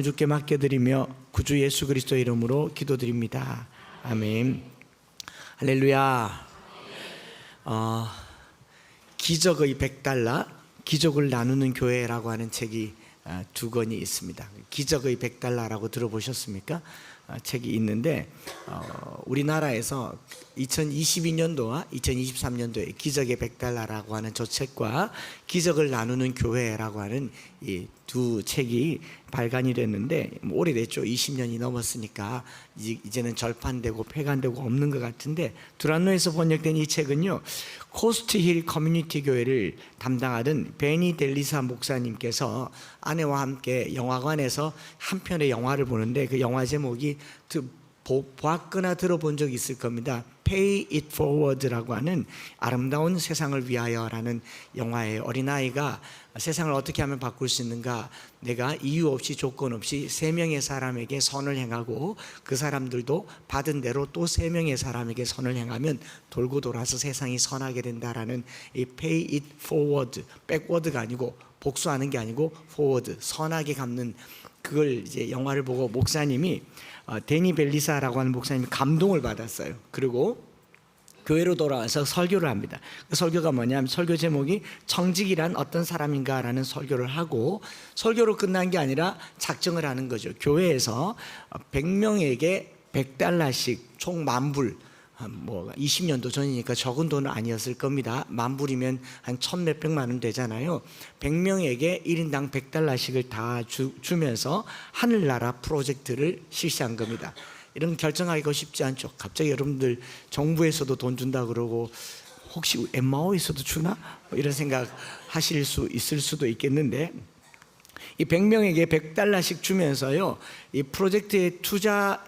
주께 맡겨드리며 구주 예수 그리스도 이름으로 기도드립니다. 아멘. 할렐루야. 기적의 100달러, 기적을 나누는 교회라고 하는 책이 두 권이 있습니다. 기적의 100달러라고 들어보셨습니까? 책이 있는데 우리나라에서 2022년도와 2023년도에 기적의 100달러라고 하는 저 책과 기적을 나누는 교회라고 하는 이 두 책이 발간이 됐는데 오래됐죠. 20년이 넘었으니까 이제는 절판되고 폐간되고 없는 것 같은데, 두란노에서 번역된 이 책은요, 코스트힐 커뮤니티 교회를 담당하던 베니 델리사 목사님께서 아내와 함께 영화관에서 한 편의 영화를 보는데, 그 영화 제목이 보았거나 들어본 적 있을 겁니다. Pay it forward라고 하는 아름다운 세상을 위하여라는 영화에 어린아이가 세상을 어떻게 하면 바꿀 수 있는가, 내가 이유 없이 조건 없이 3명의 사람에게 선을 행하고 그 사람들도 받은 대로 또 3명의 사람에게 선을 행하면 돌고 돌아서 세상이 선하게 된다라는 이 Pay it forward, backward가 아니고 복수하는 게 아니고 forward, 선하게 갚는, 그걸 이제 영화를 보고 목사님이 데니 벨리사라고 하는 목사님이 감동을 받았어요. 그리고 교회로 돌아와서 설교를 합니다. 그 설교가 뭐냐면, 설교 제목이 청직이란 어떤 사람인가라는 설교를 하고, 설교로 끝난 게 아니라 작정을 하는 거죠. 교회에서 100명에게 100달러씩 총 10,000불, 뭐 20년도 전이니까 적은 돈은 아니었을 겁니다. 10,000불이면 한 1,100몇백만 원 되잖아요. 100명에게 1인당 100달러씩을 다 주면서 하늘나라 프로젝트를 실시한 겁니다. 이런 결정하기가 쉽지 않죠. 갑자기 여러분들 정부에서도 돈 준다 그러고 혹시 엠마오에서도 주나? 이런 생각 하실 수 있을 수도 있겠는데, 이 100명에게 100달러씩 주면서요, 이 프로젝트의 투자,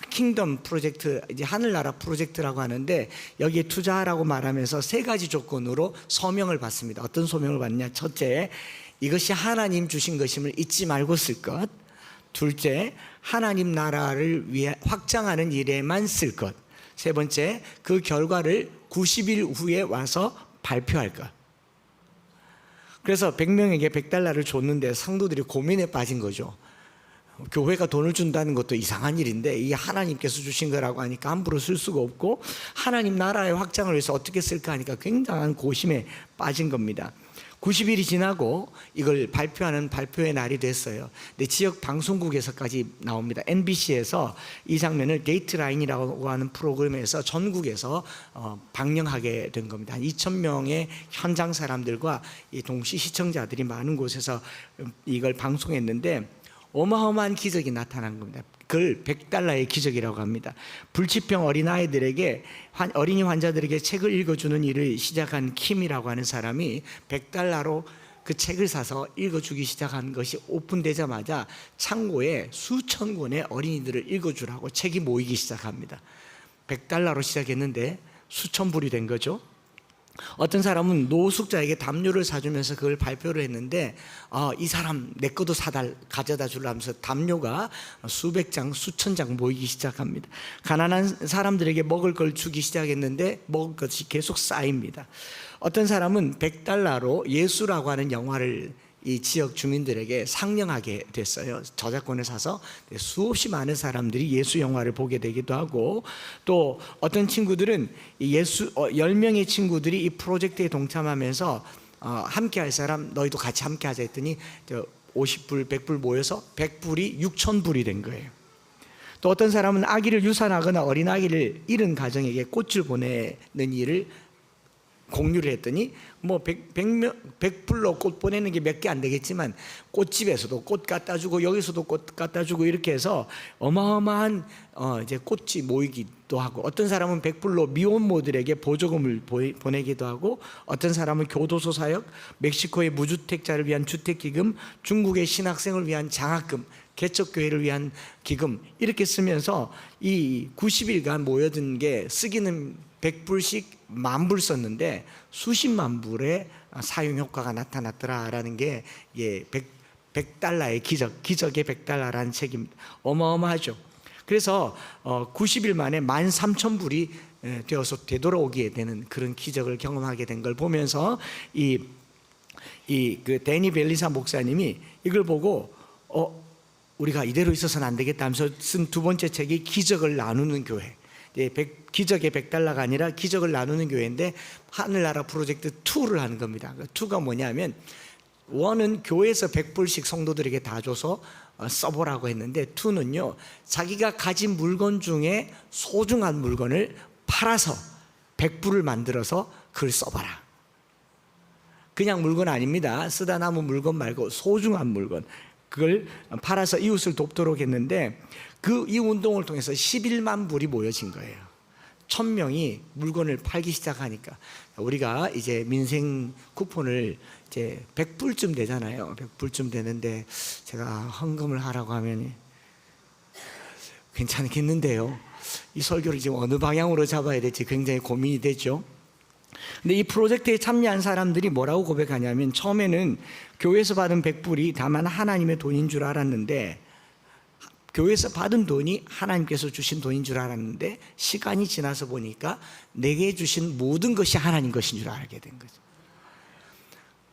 킹덤 프로젝트, 이제 하늘나라 프로젝트라고 하는데, 여기에 투자하라고 말하면서 3가지 조건으로 소명을 받습니다. 어떤 소명을 받느냐? 첫째, 이것이 하나님 주신 것임을 잊지 말고 쓸 것. 둘째, 하나님 나라를 위해 확장하는 일에만 쓸 것. 세 번째, 그 결과를 90일 후에 와서 발표할 것. 그래서 100명에게 100달러를 줬는데 성도들이 고민에 빠진 거죠. 교회가 돈을 준다는 것도 이상한 일인데 이게 하나님께서 주신 거라고 하니까 함부로 쓸 수가 없고, 하나님 나라의 확장을 위해서 어떻게 쓸까 하니까 굉장한 고심에 빠진 겁니다. 90일이 지나고 이걸 발표하는 발표의 날이 됐어요. 근데 지역 방송국에서까지 나옵니다. MBC에서 이 장면을 데이트라인이라고 하는 프로그램에서 전국에서 방영하게 된 겁니다. 한 2,000명의 현장 사람들과 이 동시 시청자들이 많은 곳에서 이걸 방송했는데 어마어마한 기적이 나타난 겁니다. 그걸 100달러의 기적이라고 합니다. 불치병 어린아이들에게, 어린이 환자들에게 책을 읽어주는 일을 시작한 킴이라고 하는 사람이 100달러로 그 책을 사서 읽어주기 시작한 것이 오픈되자마자 창고에 수천 권의 어린이들을 읽어주라고 책이 모이기 시작합니다. 100달러로 시작했는데 수천 불이 된 거죠. 어떤 사람은 노숙자에게 담요를 사주면서 그걸 발표를 했는데, 이 사람 내 것도 가져다 주려면서 담요가 수백 장, 수천 장 모이기 시작합니다. 가난한 사람들에게 먹을 걸 주기 시작했는데 먹을 것이 계속 쌓입니다. 어떤 사람은 100달러로 예수라고 하는 영화를 이 지역 주민들에게 상영하게 됐어요. 저작권을 사서 수없이 많은 사람들이 예수 영화를 보게 되기도 하고, 또 어떤 친구들은 10명의 친구들이 이 프로젝트에 동참하면서 함께 할 사람 너희도 같이 함께 하자 했더니 50불, 100불 모여서 100불이 6,000불이 된 거예요. 또 어떤 사람은 아기를 유산하거나 어린 아기를 잃은 가정에게 꽃을 보내는 일을 공유를 했더니 뭐 100불로 꽃 보내는 게 몇 개 안 되겠지만 꽃집에서도 꽃 갖다 주고 여기서도 꽃 갖다 주고 이렇게 해서 어마어마한 이제 꽃이 모이기도 하고, 어떤 사람은 100불로 미혼모들에게 보조금을 보내기도 하고, 어떤 사람은 교도소 사역, 멕시코의 무주택자를 위한 주택기금, 중국의 신학생을 위한 장학금, 개척교회를 위한 기금, 이렇게 쓰면서 이 90일간 모여든 게 쓰기는 100불씩 10,000불 썼는데 수십만 불의 사용 효과가 나타났더라라는 게 100달러의 기적의 100달러라는 책입니다. 어마어마하죠. 그래서 90일 만에 13,000불이 되어서 되돌아오게 되는 그런 기적을 경험하게 된 걸 보면서 그 데니 벨리사 목사님이 이걸 보고 우리가 이대로 있어서는 안 되겠다 하면서 쓴 두 번째 책이 기적을 나누는 교회. 기적의 $100가 아니라 기적을 나누는 교회인데 하늘나라 프로젝트 2를 하는 겁니다. 2가 뭐냐면 1은 교회에서 $100씩 성도들에게 다 줘서 써보라고 했는데 2는요, 자기가 가진 물건 중에 소중한 물건을 팔아서 $100을 만들어서 그걸 써봐라. 그냥 물건 아닙니다. 쓰다 남은 물건 말고 소중한 물건, 그걸 팔아서 이웃을 돕도록 했는데 이 운동을 통해서 11만 불이 모여진 거예요. 1000명이 물건을 팔기 시작하니까 우리가 이제 민생 쿠폰을 이제 100불쯤 되잖아요. 100불쯤 되는데 제가 헌금을 하라고 하면 괜찮겠는데요. 이 설교를 지금 어느 방향으로 잡아야 될지 굉장히 고민이 되죠. 근데 이 프로젝트에 참여한 사람들이 뭐라고 고백하냐면, 처음에는 교회에서 받은 100불이 다만 하나님의 돈인 줄 알았는데, 교회에서 받은 돈이 하나님께서 주신 돈인 줄 알았는데 시간이 지나서 보니까 내게 주신 모든 것이 하나님 것인 줄 알게 된 거죠.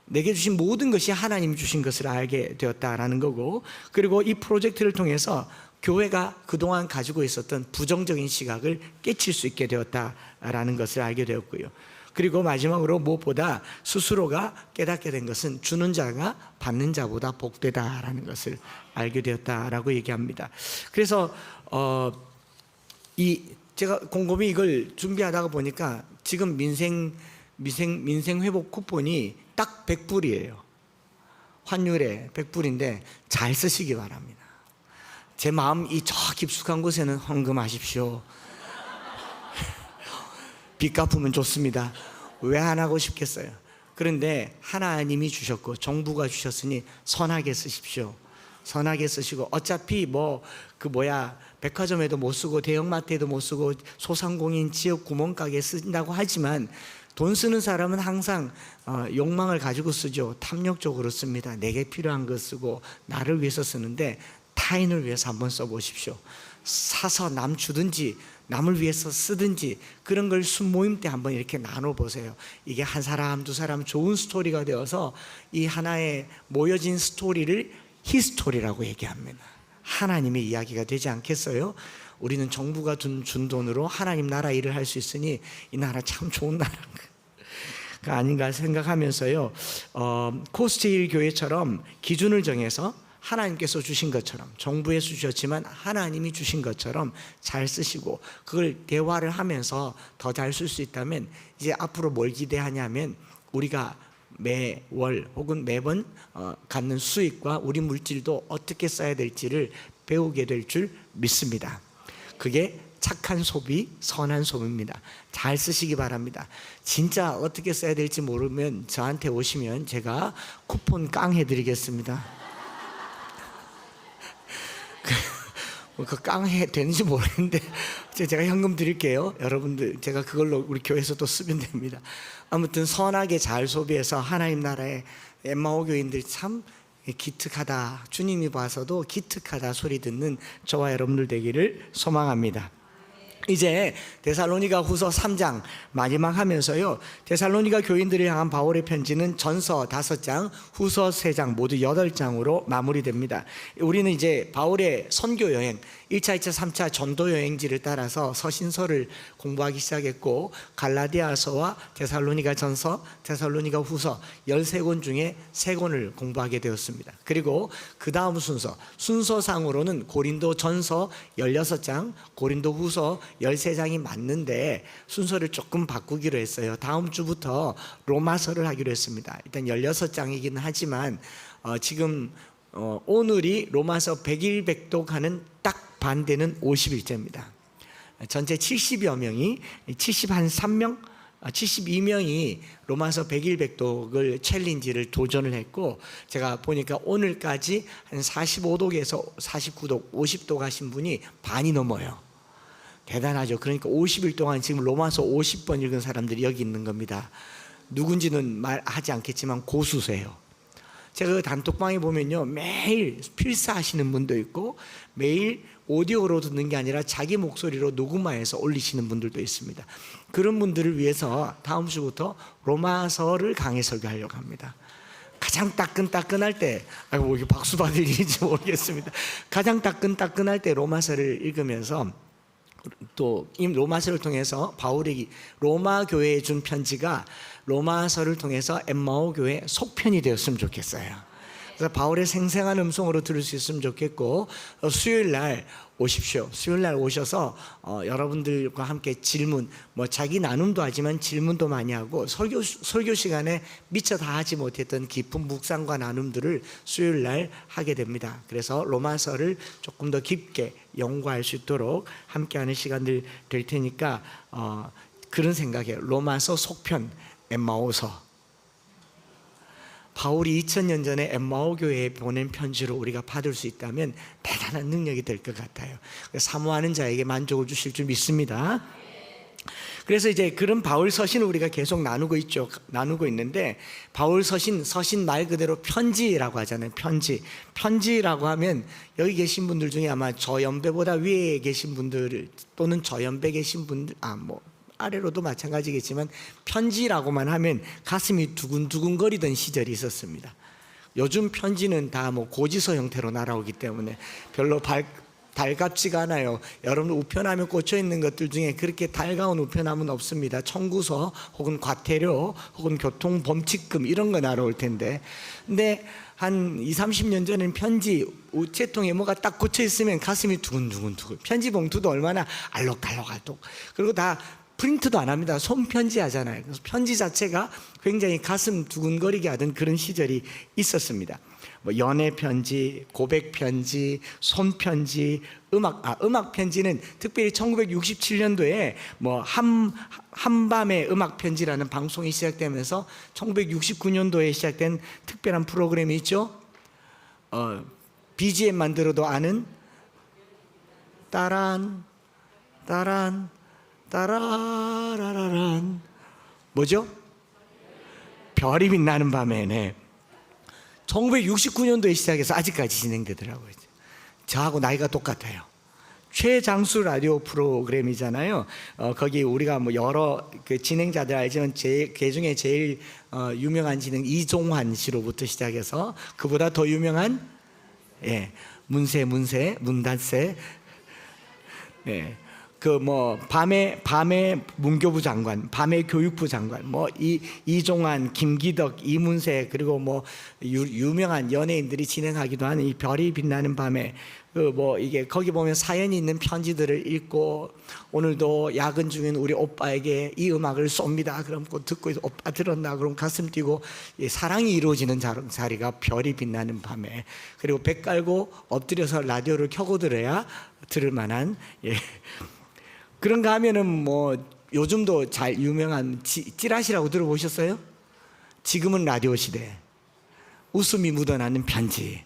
내게 주신 모든 것이 하나님 주신 것을 알게 되었다라는 거고, 그리고 이 프로젝트를 통해서 교회가 그동안 가지고 있었던 부정적인 시각을 깨칠 수 있게 되었다라는 것을 알게 되었고요. 그리고 마지막으로 무엇보다 스스로가 깨닫게 된 것은 주는 자가 받는 자보다 복되다라는 것을 알게 되었다라고 얘기합니다. 그래서 제가 곰곰이 이걸 준비하다가 보니까 지금 민생 회복 쿠폰이 딱 100불이에요. 환율에 100불인데 잘 쓰시기 바랍니다. 제 마음 이 저 깊숙한 곳에는 헌금하십시오. 빚 갚으면 좋습니다. 왜 안 하고 싶겠어요? 그런데 하나님이 주셨고 정부가 주셨으니 선하게 쓰십시오. 선하게 쓰시고, 어차피 백화점에도 못 쓰고 대형마트에도 못 쓰고 소상공인 지역 구멍가게에 쓴다고 하지만 돈 쓰는 사람은 항상 욕망을 가지고 쓰죠. 탐욕적으로 씁니다. 내게 필요한 거 쓰고 나를 위해서 쓰는데 타인을 위해서 한번 써보십시오. 사서 남 주든지 남을 위해서 쓰든지 그런 걸 순모임 때 한번 이렇게 나눠보세요. 이게 한 사람 두 사람 좋은 스토리가 되어서 이 하나의 모여진 스토리를 히스토리라고 얘기합니다. 하나님의 이야기가 되지 않겠어요? 우리는 정부가 준 돈으로 하나님 나라 일을 할 수 있으니 이 나라 참 좋은 나라가 아닌가 생각하면서요, 코스트힐 교회처럼 기준을 정해서 하나님께서 주신 것처럼, 정부에서 주셨지만 하나님이 주신 것처럼 잘 쓰시고, 그걸 대화를 하면서 더 잘 쓸 수 있다면 이제 앞으로 뭘 기대하냐면, 우리가 매월 혹은 매번 갖는 수익과 우리 물질도 어떻게 써야 될지를 배우게 될 줄 믿습니다. 그게 착한 소비, 선한 소비입니다. 잘 쓰시기 바랍니다. 진짜 어떻게 써야 될지 모르면 저한테 오시면 제가 쿠폰 깡 해드리겠습니다. 그 깡 되는지 모르겠는데 제가 현금 드릴게요. 여러분들 제가 그걸로 우리 교회에서 또 쓰면 됩니다. 아무튼 선하게 잘 소비해서 하나님 나라의 엠마오 교인들이 참 기특하다, 주님이 봐서도 기특하다 소리 듣는 저와 여러분들 되기를 소망합니다. 이제 데살로니가 후서 3장 마지막 하면서요, 데살로니가 교인들을 향한 바울의 편지는 전서 5장, 후서 3장 모두 8장으로 마무리됩니다. 우리는 이제 바울의 선교 여행 1차, 2차, 3차 전도 여행지를 따라서 서신서를 공부하기 시작했고, 갈라디아서와 데살로니가 전서, 데살로니가 후서 13권 중에 3권을 공부하게 되었습니다. 그리고 그 다음 순서상으로는 고린도 전서 16장, 고린도 후서 13장이 맞는데 순서를 조금 바꾸기로 했어요. 다음 주부터 로마서를 하기로 했습니다. 일단 16장이긴 하지만 지금 오늘이 로마서 100일 백독하는 딱 반대는 50일째입니다. 전체 70여 명이 72명이 로마서 100일 백독을 챌린지를 도전을 했고, 제가 보니까 오늘까지 한 45독에서 49독, 50독 하신 분이 반이 넘어요. 대단하죠. 그러니까 50일 동안 지금 로마서 50번 읽은 사람들이 여기 있는 겁니다. 누군지는 말하지 않겠지만 고수세요. 제가 그 단톡방에 보면요, 매일 필사하시는 분도 있고 매일 오디오로 듣는 게 아니라 자기 목소리로 녹음해서 올리시는 분들도 있습니다. 그런 분들을 위해서 다음 주부터 로마서를 강해 설교하려고 합니다. 가장 따끈따끈할 때, 뭐 이게 박수 받을 일인지 모르겠습니다. 가장 따끈따끈할 때 로마서를 읽으면서 또 이 로마서를 통해서 바울이 로마 교회에 준 편지가 로마서를 통해서 엠마오 교회 속편이 되었으면 좋겠어요. 그래서 바울의 생생한 음성으로 들을 수 있으면 좋겠고, 수요일 날 오십시오. 수요일 날 오셔서 여러분들과 함께 질문, 뭐 자기 나눔도 하지만 질문도 많이 하고, 설교 시간에 미처 다 하지 못했던 깊은 묵상과 나눔들을 수요일 날 하게 됩니다. 그래서 로마서를 조금 더 깊게 연구할 수 있도록 함께하는 시간들 될 테니까 그런 생각이에요. 로마서 속편, 엠마오서. 바울이 2000년 전에 엠마오 교회에 보낸 편지로 우리가 받을 수 있다면 대단한 능력이 될 것 같아요. 사모하는 자에게 만족을 주실 줄 믿습니다. 그래서 이제 그런 바울 서신을 우리가 계속 나누고 있는데, 바울 서신 말 그대로 편지라고 하잖아요. 편지라고 하면 여기 계신 분들 중에 아마 저 연배보다 위에 계신 분들 또는 저 연배 계신 분들, 아래로도 마찬가지겠지만 편지라고만 하면 가슴이 두근두근거리던 시절이 있었습니다. 요즘 편지는 다 고지서 형태로 날아오기 때문에 별로 달갑지가 않아요. 여러분 우편함에 꽂혀 있는 것들 중에 그렇게 달가운 우편함은 없습니다. 청구서 혹은 과태료 혹은 교통범칙금 이런 거 날아올 텐데, 근데 한 20-30년 전에는 편지 우체통에 뭐가 딱 꽂혀 있으면 가슴이 두근두근, 편지 봉투도 얼마나 알록달록, 그리고 다 프린트도 안 합니다. 손편지 하잖아요. 그래서 편지 자체가 굉장히 가슴 두근거리게 하던 그런 시절이 있었습니다. 연애 편지, 고백 편지, 손편지, 음악 편지는 특별히 1967년도에 한밤의 음악 편지라는 방송이 시작되면서 1969년도에 시작된 특별한 프로그램이 있죠. BGM만 들어도 아는 따라라란 뭐죠? 별이 빛나는 밤에네. 1969년도에 시작해서 아직까지 진행되더라고요. 저하고 나이가 똑같아요. 최장수 라디오 프로그램이잖아요. 거기 우리가 여러 진행자들 알지만 그 중에 제일 유명한 진행 이종환 씨로부터 시작해서 그보다 더 유명한 문단세 밤에 문교부 장관, 밤에 교육부 장관, 이종환, 김기덕, 이문세, 그리고 유명한 연예인들이 진행하기도 하는 이 별이 빛나는 밤에 이게 거기 보면 사연이 있는 편지들을 읽고, 오늘도 야근 중인 우리 오빠에게 이 음악을 쏩니다. 그럼 듣고 오빠 들었나? 그럼 가슴 뛰고 사랑이 이루어지는 자리가 별이 빛나는 밤에. 그리고 배 깔고 엎드려서 라디오를 켜고 들어야 들을 만한 그런가 하면은 요즘도 잘 유명한 찌라시라고 들어보셨어요? 지금은 라디오 시대, 웃음이 묻어나는 편지,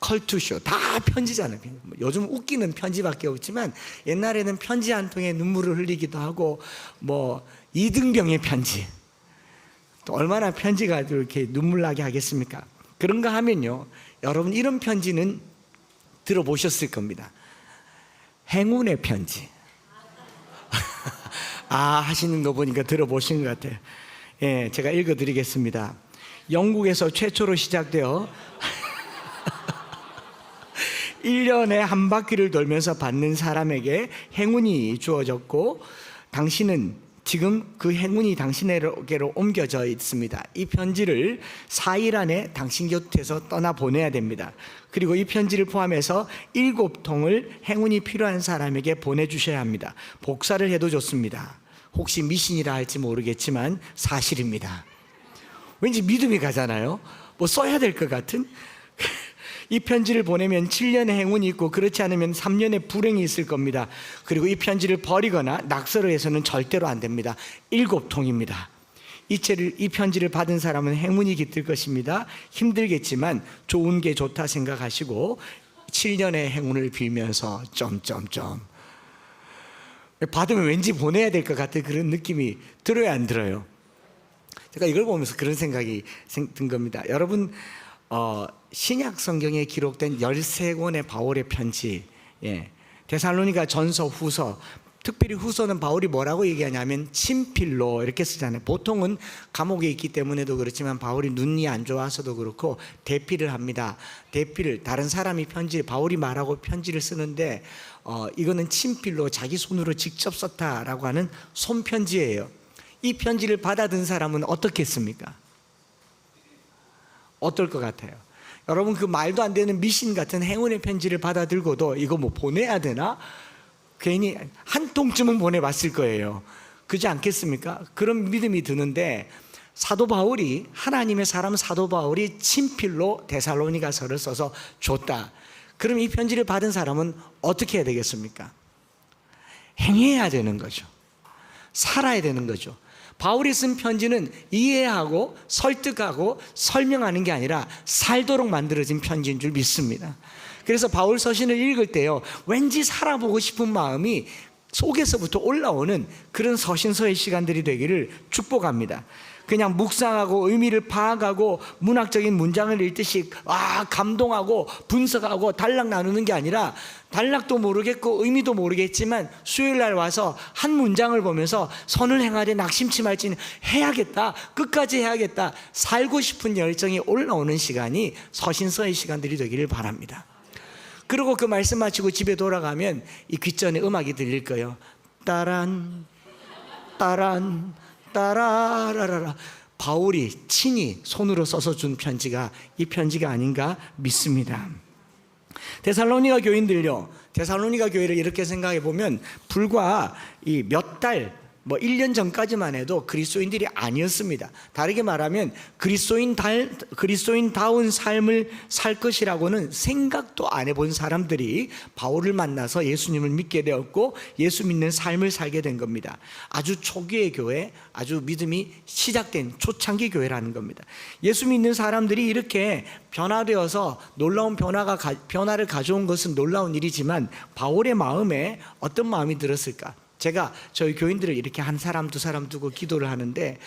컬투쇼, 다 편지잖아요. 요즘 웃기는 편지밖에 없지만 옛날에는 편지 한 통에 눈물을 흘리기도 하고 이등병의 편지, 또 얼마나 편지가 이렇게 눈물 나게 하겠습니까? 그런가 하면요, 여러분 이런 편지는 들어보셨을 겁니다. 행운의 편지. 하시는 거 보니까 들어보신 것 같아요. 제가 읽어드리겠습니다. 영국에서 최초로 시작되어 1년에 한 바퀴를 돌면서 받는 사람에게 행운이 주어졌고, 당신은 지금 그 행운이 당신에게로 옮겨져 있습니다. 이 편지를 4일 안에 당신 곁에서 떠나보내야 됩니다. 그리고 이 편지를 포함해서 7통을 행운이 필요한 사람에게 보내주셔야 합니다. 복사를 해도 좋습니다. 혹시 미신이라 할지 모르겠지만 사실입니다. 왠지 믿음이 가잖아요. 써야 될 것 같은. 이 편지를 보내면 7년의 행운이 있고, 그렇지 않으면 3년의 불행이 있을 겁니다. 그리고 이 편지를 버리거나 낙서를 해서는 절대로 안 됩니다. 7통입니다. 이 편지를 받은 사람은 행운이 깃들 것입니다. 힘들겠지만 좋은 게 좋다 생각하시고 7년의 행운을 빌면서 받으면 왠지 보내야 될 것 같은 그런 느낌이 들어요, 안 들어요? 제가 이걸 보면서 그런 생각이 든 겁니다. 여러분, 신약 성경에 기록된 13권의 바울의 편지, 데살로니가 전서, 후서, 특별히 후서는 바울이 뭐라고 얘기하냐면 친필로 이렇게 쓰잖아요. 보통은 감옥에 있기 때문에도 그렇지만 바울이 눈이 안 좋아서도 그렇고 대피를 합니다. 대피를 다른 사람이 바울이 말하고 편지를 쓰는데 이거는 친필로 자기 손으로 직접 썼다라고 하는 손편지예요. 이 편지를 받아든 사람은 어떻겠습니까? 어떨 것 같아요? 여러분, 그 말도 안 되는 미신 같은 행운의 편지를 받아들고도 이거 뭐 보내야 되나? 괜히 한 통쯤은 보내봤을 거예요. 그렇지 않겠습니까? 그런 믿음이 드는데, 사도 바울이, 하나님의 사람 사도 바울이 친필로 데살로니가서를 써서 줬다. 그럼 이 편지를 받은 사람은 어떻게 해야 되겠습니까? 행해야 되는 거죠. 살아야 되는 거죠. 바울이 쓴 편지는 이해하고 설득하고 설명하는 게 아니라 살도록 만들어진 편지인 줄 믿습니다. 그래서 바울 서신을 읽을 때요, 왠지 살아보고 싶은 마음이 속에서부터 올라오는 그런 서신서의 시간들이 되기를 축복합니다. 그냥 묵상하고 의미를 파악하고 문학적인 문장을 읽듯이 감동하고 분석하고 단락 나누는 게 아니라, 단락도 모르겠고 의미도 모르겠지만 수요일날 와서 한 문장을 보면서 선을 행하되 낙심치 말지는 해야겠다, 끝까지 해야겠다, 살고 싶은 열정이 올라오는 시간이 서신서의 시간들이 되기를 바랍니다. 그리고 그 말씀 마치고 집에 돌아가면 이 귓전에 음악이 들릴 거예요. 따란 따란 따라라라라. 바울이 친히 손으로 써서 준 편지가 이 편지가 아닌가 믿습니다. 데살로니가 교인들요, 데살로니가 교회를 이렇게 생각해 보면 불과 이 몇 달, 1년 전까지만 해도 그리스도인들이 아니었습니다. 다르게 말하면 그리스도인다운 삶을 살 것이라고는 생각도 안 해본 사람들이 바울을 만나서 예수님을 믿게 되었고 예수 믿는 삶을 살게 된 겁니다. 아주 초기의 교회, 아주 믿음이 시작된 초창기 교회라는 겁니다. 예수 믿는 사람들이 이렇게 변화되어서 놀라운 변화를 가져온 것은 놀라운 일이지만 바울의 마음에 어떤 마음이 들었을까? 제가 저희 교인들을 이렇게 한 사람 두 사람 두고 기도를 하는데,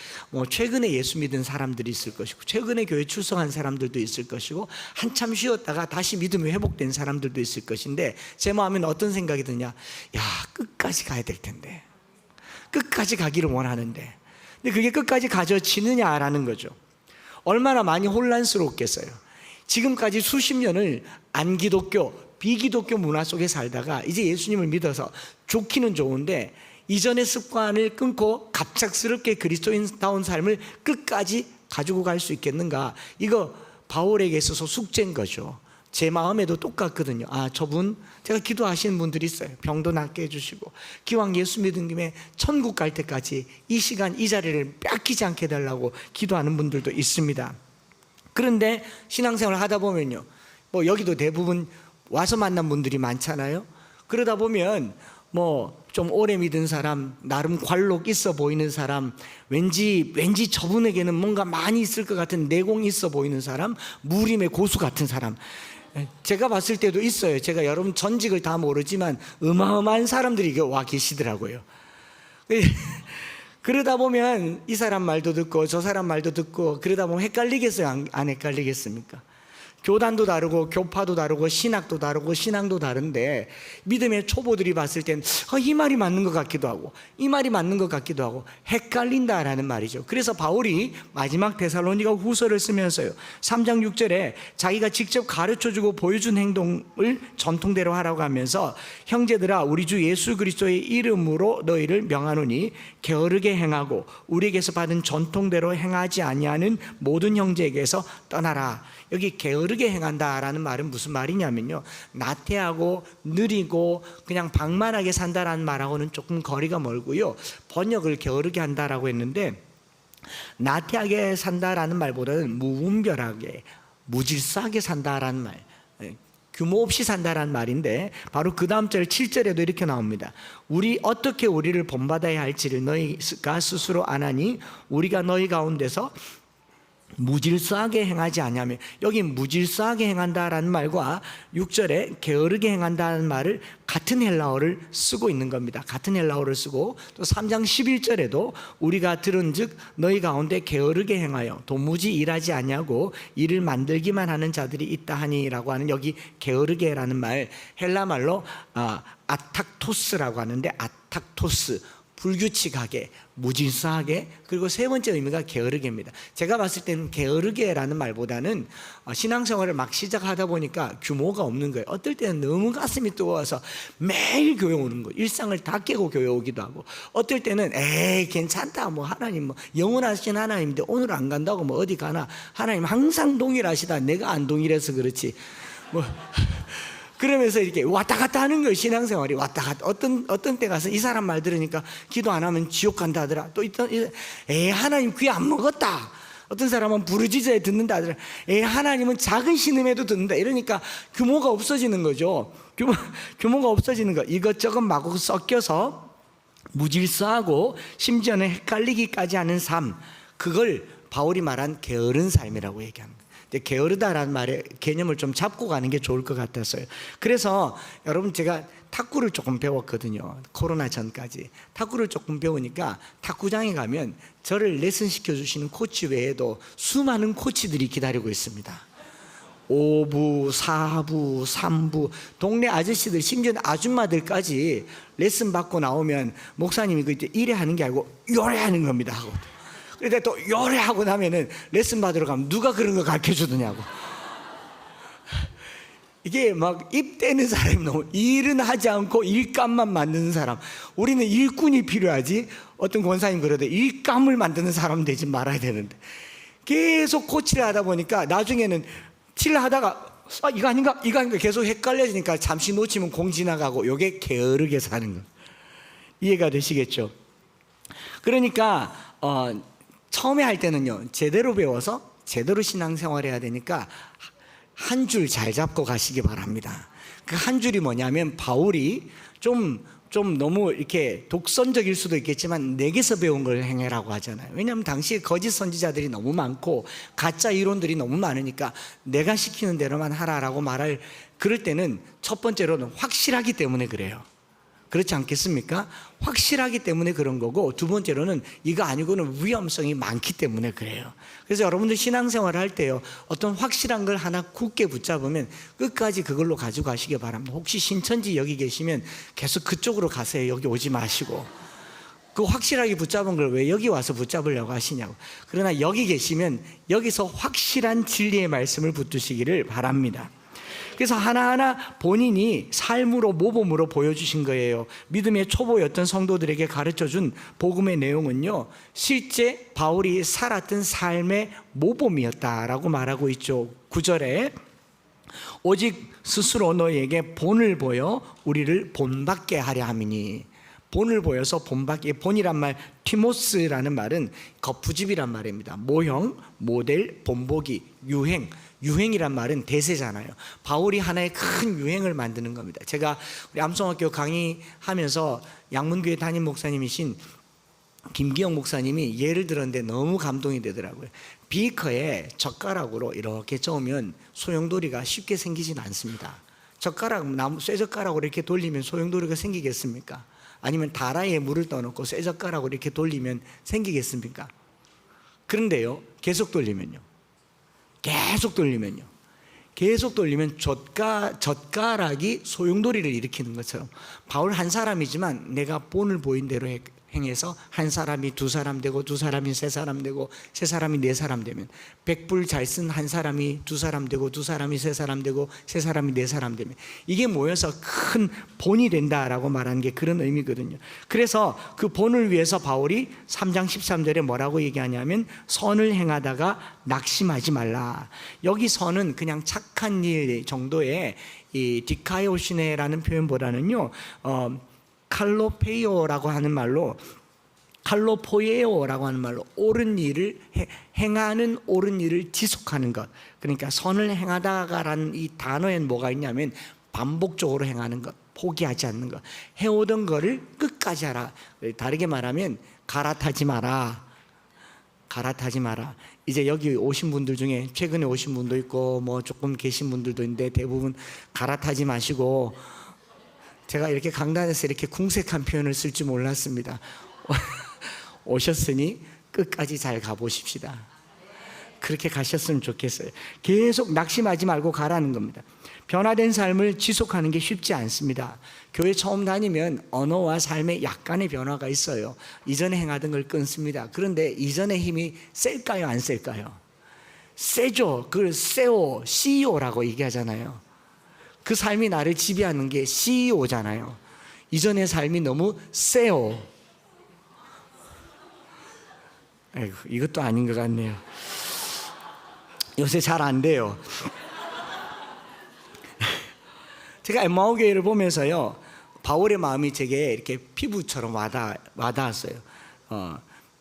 최근에 예수 믿은 사람들이 있을 것이고 최근에 교회 출석한 사람들도 있을 것이고 한참 쉬었다가 다시 믿음이 회복된 사람들도 있을 것인데, 제 마음에는 어떤 생각이 드냐, 끝까지 가야 될 텐데, 끝까지 가기를 원하는데, 근데 그게 끝까지 가져지느냐라는 거죠. 얼마나 많이 혼란스럽겠어요. 지금까지 수십 년을 안기독교, 비기독교 문화 속에 살다가 이제 예수님을 믿어서 좋기는 좋은데 이전의 습관을 끊고 갑작스럽게 그리스도인다운 삶을 끝까지 가지고 갈 수 있겠는가? 이거 바울에게 있어서 숙제인 거죠. 제 마음에도 똑같거든요. 저분, 제가 기도하시는 분들이 있어요. 병도 낫게 해주시고 기왕 예수 믿은 김에 천국 갈 때까지 이 시간 이 자리를 뺏기지 않게 해달라고 기도하는 분들도 있습니다. 그런데 신앙생활을 하다 보면요, 여기도 대부분 와서 만난 분들이 많잖아요. 그러다 보면 좀 오래 믿은 사람, 나름 관록 있어 보이는 사람, 왠지 저분에게는 뭔가 많이 있을 것 같은 내공이 있어 보이는 사람, 무림의 고수 같은 사람, 제가 봤을 때도 있어요. 제가 여러분 전직을 다 모르지만 어마어마한 사람들이 와 계시더라고요. 그러다 보면 이 사람 말도 듣고 저 사람 말도 듣고 그러다 보면 헷갈리겠어요? 안 헷갈리겠습니까? 교단도 다르고 교파도 다르고 신학도 다르고 신앙도 다른데 믿음의 초보들이 봤을 땐 이 말이 맞는 것 같기도 하고 이 말이 맞는 것 같기도 하고 헷갈린다라는 말이죠. 그래서 바울이 마지막 데살로니가 후서를 쓰면서요, 3장 6절에 자기가 직접 가르쳐주고 보여준 행동을 전통대로 하라고 하면서, 형제들아 우리 주 예수 그리스도의 이름으로 너희를 명하노니 게으르게 행하고 우리에게서 받은 전통대로 행하지 아니하는 모든 형제에게서 떠나라. 여기 게으르게 행한다라는 말은 무슨 말이냐면요, 나태하고 느리고 그냥 방만하게 산다라는 말하고는 조금 거리가 멀고요, 번역을 게으르게 한다라고 했는데, 나태하게 산다라는 말보다는 무분별하게 무질서하게 산다라는 말, 규모 없이 산다라는 말인데, 바로 그 다음 절 7절에도 이렇게 나옵니다. 어떻게 우리를 본받아야 할지를 너희가 스스로 아나니 우리가 너희 가운데서 무질서하게 행하지 아니하며, 여기 무질서하게 행한다라는 말과 6절에 게으르게 행한다는 말을 같은 헬라어를 쓰고 있는 겁니다. 같은 헬라어를 쓰고 또 3장 11절에도 우리가 들은즉 너희 가운데 게으르게 행하여 도무지 일하지 아니하고 일을 만들기만 하는 자들이 있다 하니라고 하는, 여기 게으르게라는 말 헬라 말로 아탁토스라고 하는데, 아탁토스 불규칙하게, 무질서하게, 그리고 세 번째 의미가 게으르게입니다. 제가 봤을 때는 게으르게라는 말보다는 신앙생활을 막 시작하다 보니까 규모가 없는 거예요. 어떨 때는 너무 가슴이 뜨거워서 매일 교회 오는 거예요. 일상을 다 깨고 교회 오기도 하고, 어떨 때는 에이 괜찮다, 뭐 하나님 뭐 영원하신 하나님인데 오늘 안 간다고 뭐 어디 가나, 하나님 항상 동일하시다, 내가 안 동일해서 그렇지 뭐 그러면서 이렇게 왔다 갔다 하는 거예요. 신앙생활이 왔다 갔다. 어떤 때 가서 이 사람 말 들으니까 기도 안 하면 지옥 간다 하더라. 또 하나님 귀 안 먹었다. 어떤 사람은 부르짖어야 듣는다 하더라. 하나님은 작은 신음에도 듣는다. 이러니까 규모가 없어지는 거죠. 규모가 없어지는 거. 이것저것 마구 섞여서 무질서하고 심지어는 헷갈리기까지 하는 삶, 그걸 바울이 말한 게으른 삶이라고 얘기하는 거예요. 게으르다라는 말의 개념을 좀 잡고 가는 게 좋을 것 같았어요. 그래서 여러분, 제가 탁구를 조금 배웠거든요. 코로나 전까지 탁구를 조금 배우니까 탁구장에 가면 저를 레슨 시켜주시는 코치 외에도 수많은 코치들이 기다리고 있습니다. 5부, 4부, 3부, 동네 아저씨들, 심지어 아줌마들까지 레슨 받고 나오면 목사님이 그때 이래 하는 게 아니고 요래 하는 겁니다 하고, 그런데 또 요래하고 나면은 레슨 받으러 가면 누가 그런 거 가르쳐 주더냐고. 이게 막 입대는 사람이 너무, 일은 하지 않고 일감만 만드는 사람. 우리는 일꾼이 필요하지, 어떤 권사님 그러대 일감을 만드는 사람 되지 말아야 되는데, 계속 코치를 하다 보니까 나중에는 칠을 하다가 이거 아닌가 계속 헷갈려지니까 잠시 놓치면 공 지나가고, 요게 게으르게 사는 거. 이해가 되시겠죠? 그러니까 처음에 할 때는요, 제대로 배워서 제대로 신앙생활 해야 되니까 한 줄 잘 잡고 가시기 바랍니다. 그 한 줄이 뭐냐면, 바울이 좀 너무 이렇게 독선적일 수도 있겠지만 내게서 배운 걸 행해라고 하잖아요. 왜냐하면 당시에 거짓 선지자들이 너무 많고 가짜 이론들이 너무 많으니까 내가 시키는 대로만 하라라고 말할, 그럴 때는 첫 번째로는 확실하기 때문에 그래요. 그렇지 않겠습니까? 확실하기 때문에 그런 거고, 두 번째로는 이거 아니고는 위험성이 많기 때문에 그래요. 그래서 여러분들 신앙생활을 할 때요, 어떤 확실한 걸 하나 굳게 붙잡으면 끝까지 그걸로 가지고 가시기 바랍니다. 혹시 신천지 여기 계시면 계속 그쪽으로 가세요. 여기 오지 마시고. 그 확실하게 붙잡은 걸 왜 여기 와서 붙잡으려고 하시냐고. 그러나 여기 계시면 여기서 확실한 진리의 말씀을 붙드시기를 바랍니다. 그래서 하나하나 본인이 삶으로, 모범으로 보여주신 거예요. 믿음의 초보였던 성도들에게 가르쳐준 복음의 내용은요, 실제 바울이 살았던 삶의 모범이었다라고 말하고 있죠. 9절에 오직 스스로 너희에게 본을 보여 우리를 본받게 하려 함이니. 본을 보여서 본받게, 본이란 말, 티모스라는 말은 거푸집이란 말입니다. 모형, 모델, 본보기, 유행. 유행이란 말은 대세잖아요. 바울이 하나의 큰 유행을 만드는 겁니다. 제가 우리 암송학교 강의하면서 양문교회 담임 목사님이신 김기영 목사님이 예를 들었는데 너무 감동이 되더라고요. 비커에 젓가락으로 이렇게 저으면 소용돌이가 쉽게 생기진 않습니다. 쇠젓가락으로 이렇게 돌리면 소용돌이가 생기겠습니까? 아니면 다라이에 물을 떠놓고 쇠젓가락으로 이렇게 돌리면 생기겠습니까? 그런데요, 계속 돌리면 젓가락이 소용돌이를 일으키는 것처럼, 바울 한 사람이지만 내가 본을 보인 대로 행해서 한 사람이 두 사람 되고, 두 사람이 세 사람 되고, 세 사람이 네 사람 되면, 백불 잘 쓴 한 사람이 두 사람 되고, 두 사람이 세 사람 되고, 세 사람이 네 사람 되면, 이게 모여서 큰 본이 된다라고 말하는 게 그런 의미거든요. 그래서 그 본을 위해서 바울이 3장 13절에 뭐라고 얘기하냐면, 선을 행하다가 낙심하지 말라. 여기 선은 그냥 착한 일 정도의 이 디카이오시네라는 표현보다는요, 칼로페이오라고 하는 말로, 칼로포예오라고 하는 말로 옳은 일을 행하는, 옳은 일을 지속하는 것. 그러니까 선을 행하다가라는 이 단어에 뭐가 있냐면 반복적으로 행하는 것, 포기하지 않는 것, 해오던 거를 끝까지 하라. 다르게 말하면 갈아타지 마라. 갈아타지 마라. 이제 여기 오신 분들 중에 최근에 오신 분도 있고 뭐 조금 계신 분들도 있는데 대부분 갈아타지 마시고, 제가 이렇게 강단에서 이렇게 궁색한 표현을 쓸 줄 몰랐습니다. 오셨으니 끝까지 잘 가보십시다. 그렇게 가셨으면 좋겠어요. 계속 낙심하지 말고 가라는 겁니다. 변화된 삶을 지속하는 게 쉽지 않습니다. 교회 처음 다니면 언어와 삶에 약간의 변화가 있어요. 이전에 행하던 걸 끊습니다. 그런데 이전의 힘이 셀까요, 안 셀까요? 세죠. 그걸 CEO, CEO라고 얘기하잖아요. 그 삶이 나를 지배하는 게 CEO잖아요. 이전의 삶이 너무 세요. 아이고, 이것도 아닌 것 같네요. 요새 잘 안 돼요. 제가 엠마오 교회를 보면서요, 바울의 마음이 제게 이렇게 피부처럼 와닿았어요.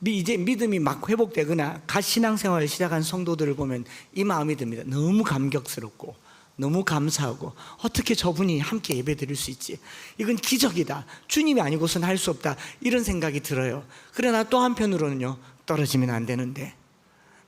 이제 믿음이 막 회복되거나 갓 신앙생활을 시작한 성도들을 보면 이 마음이 듭니다. 너무 감격스럽고 너무 감사하고, 어떻게 저분이 함께 예배드릴 수 있지? 이건 기적이다. 주님이 아니고서는 할 수 없다. 이런 생각이 들어요. 그러나 또 한편으로는요, 떨어지면 안 되는데,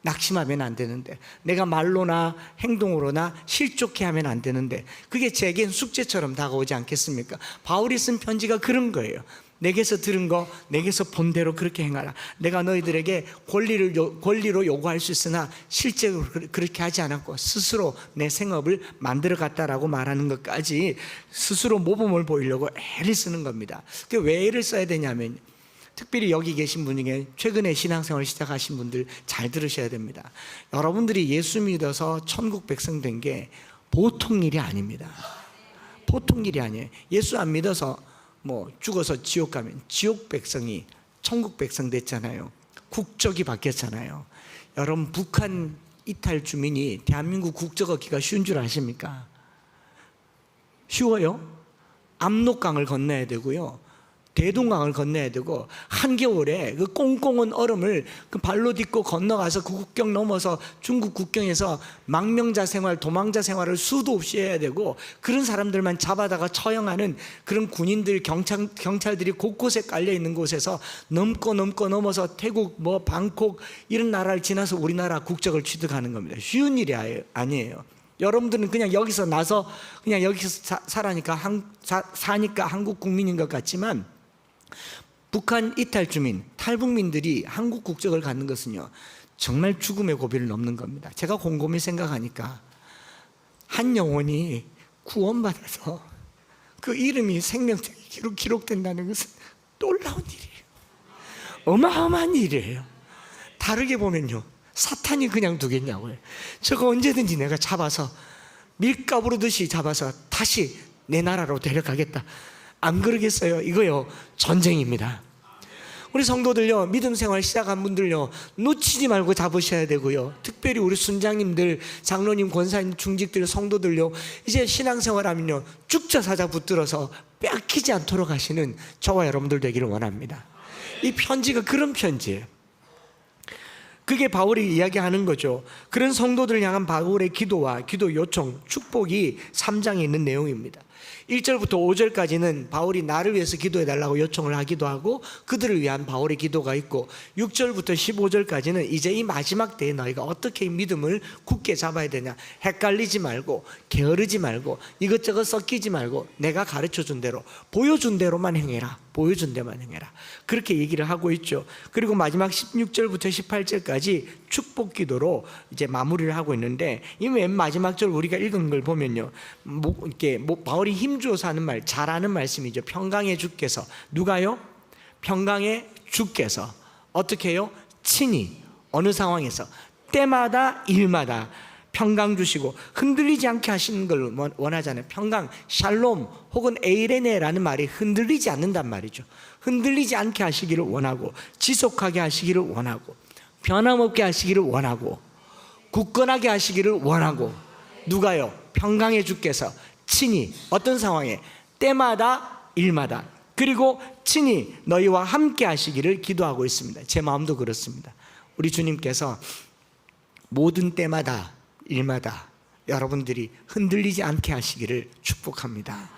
낙심하면 안 되는데, 내가 말로나 행동으로나 실족해 하면 안 되는데, 그게 제겐 숙제처럼 다가오지 않겠습니까? 바울이 쓴 편지가 그런 거예요. 내게서 들은 거, 내게서 본 대로 그렇게 행하라. 내가 너희들에게 권리로 요구할 수 있으나 실제로 그렇게 하지 않았고 스스로 내 생업을 만들어 갔다라고 말하는 것까지 스스로 모범을 보이려고 애를 쓰는 겁니다. 왜 애를 써야 되냐면, 특별히 여기 계신 분 중에 최근에 신앙생활을 시작하신 분들 잘 들으셔야 됩니다. 여러분들이 예수 믿어서 천국 백성 된 게 보통 일이 아닙니다. 보통 일이 아니에요. 예수 안 믿어서 뭐 죽어서 지옥 가면 지옥 백성이 천국 백성 됐잖아요. 국적이 바뀌었잖아요. 여러분, 북한 이탈 주민이 대한민국 국적 얻기가 쉬운 줄 아십니까? 쉬워요? 압록강을 건너야 되고요, 대동강을 건너야 되고, 한겨울에 그 꽁꽁한 얼음을 그 발로 딛고 건너가서 그 국경 넘어서 중국 국경에서 망명자 생활, 도망자 생활을 수도 없이 해야 되고, 그런 사람들만 잡아다가 처형하는 그런 군인들, 경찰들이 곳곳에 깔려 있는 곳에서 넘어서 태국, 방콕 이런 나라를 지나서 우리나라 국적을 취득하는 겁니다. 쉬운 일이 아니에요. 여러분들은 그냥 여기서 나서 그냥 여기서 사니까 한국 국민인 것 같지만, 북한 이탈 주민, 탈북민들이 한국 국적을 갖는 것은요, 정말 죽음의 고비를 넘는 겁니다. 제가 곰곰이 생각하니까 한 영혼이 구원받아서 그 이름이 생명책에 기록된다는 것은 놀라운 일이에요. 어마어마한 일이에요. 다르게 보면요, 사탄이 그냥 두겠냐고요. 저거 언제든지 내가 잡아서 밀가부르듯이 잡아서 다시 내 나라로 데려가겠다. 안 그러겠어요? 이거요, 전쟁입니다. 우리 성도들요, 믿음 생활 시작한 분들요, 놓치지 말고 잡으셔야 되고요, 특별히 우리 순장님들, 장로님, 권사님, 중직들, 성도들요, 이제 신앙생활하면요, 쭉자사자 붙들어서 뺏기지 않도록 하시는 저와 여러분들 되기를 원합니다. 이 편지가 그런 편지예요. 그게 바울이 이야기하는 거죠. 그런 성도들을 향한 바울의 기도와 기도 요청, 축복이 3장에 있는 내용입니다. 1절부터 5절까지는 바울이 나를 위해서 기도해달라고 요청을 하기도 하고, 그들을 위한 바울의 기도가 있고, 6절부터 15절까지는 이제 이 마지막 때에 너희가 어떻게 믿음을 굳게 잡아야 되냐, 헷갈리지 말고 게으르지 말고 이것저것 섞이지 말고 내가 가르쳐준 대로, 보여준 대로만 행해라. 보여준 대로만 행해라. 그렇게 얘기를 하고 있죠. 그리고 마지막 16절부터 18절까지 축복 기도로 이제 마무리를 하고 있는데, 이 맨 마지막 절 우리가 읽은 걸 보면요, 바울이 힘주어서 하는 말, 잘하는 말씀이죠. 평강의 주께서, 누가요? 평강의 주께서 어떻게 해요? 친히 어느 상황에서 때마다 일마다 평강 주시고 흔들리지 않게 하시는 걸 원하잖아요. 평강, 샬롬 혹은 에이레네라는 말이 흔들리지 않는단 말이죠. 흔들리지 않게 하시기를 원하고, 지속하게 하시기를 원하고, 변함없게 하시기를 원하고, 굳건하게 하시기를 원하고. 누가요? 평강의 주께서 친히 어떤 상황에 때마다 일마다, 그리고 친히 너희와 함께 하시기를 기도하고 있습니다. 제 마음도 그렇습니다. 우리 주님께서 모든 때마다 일마다 여러분들이 흔들리지 않게 하시기를 축복합니다.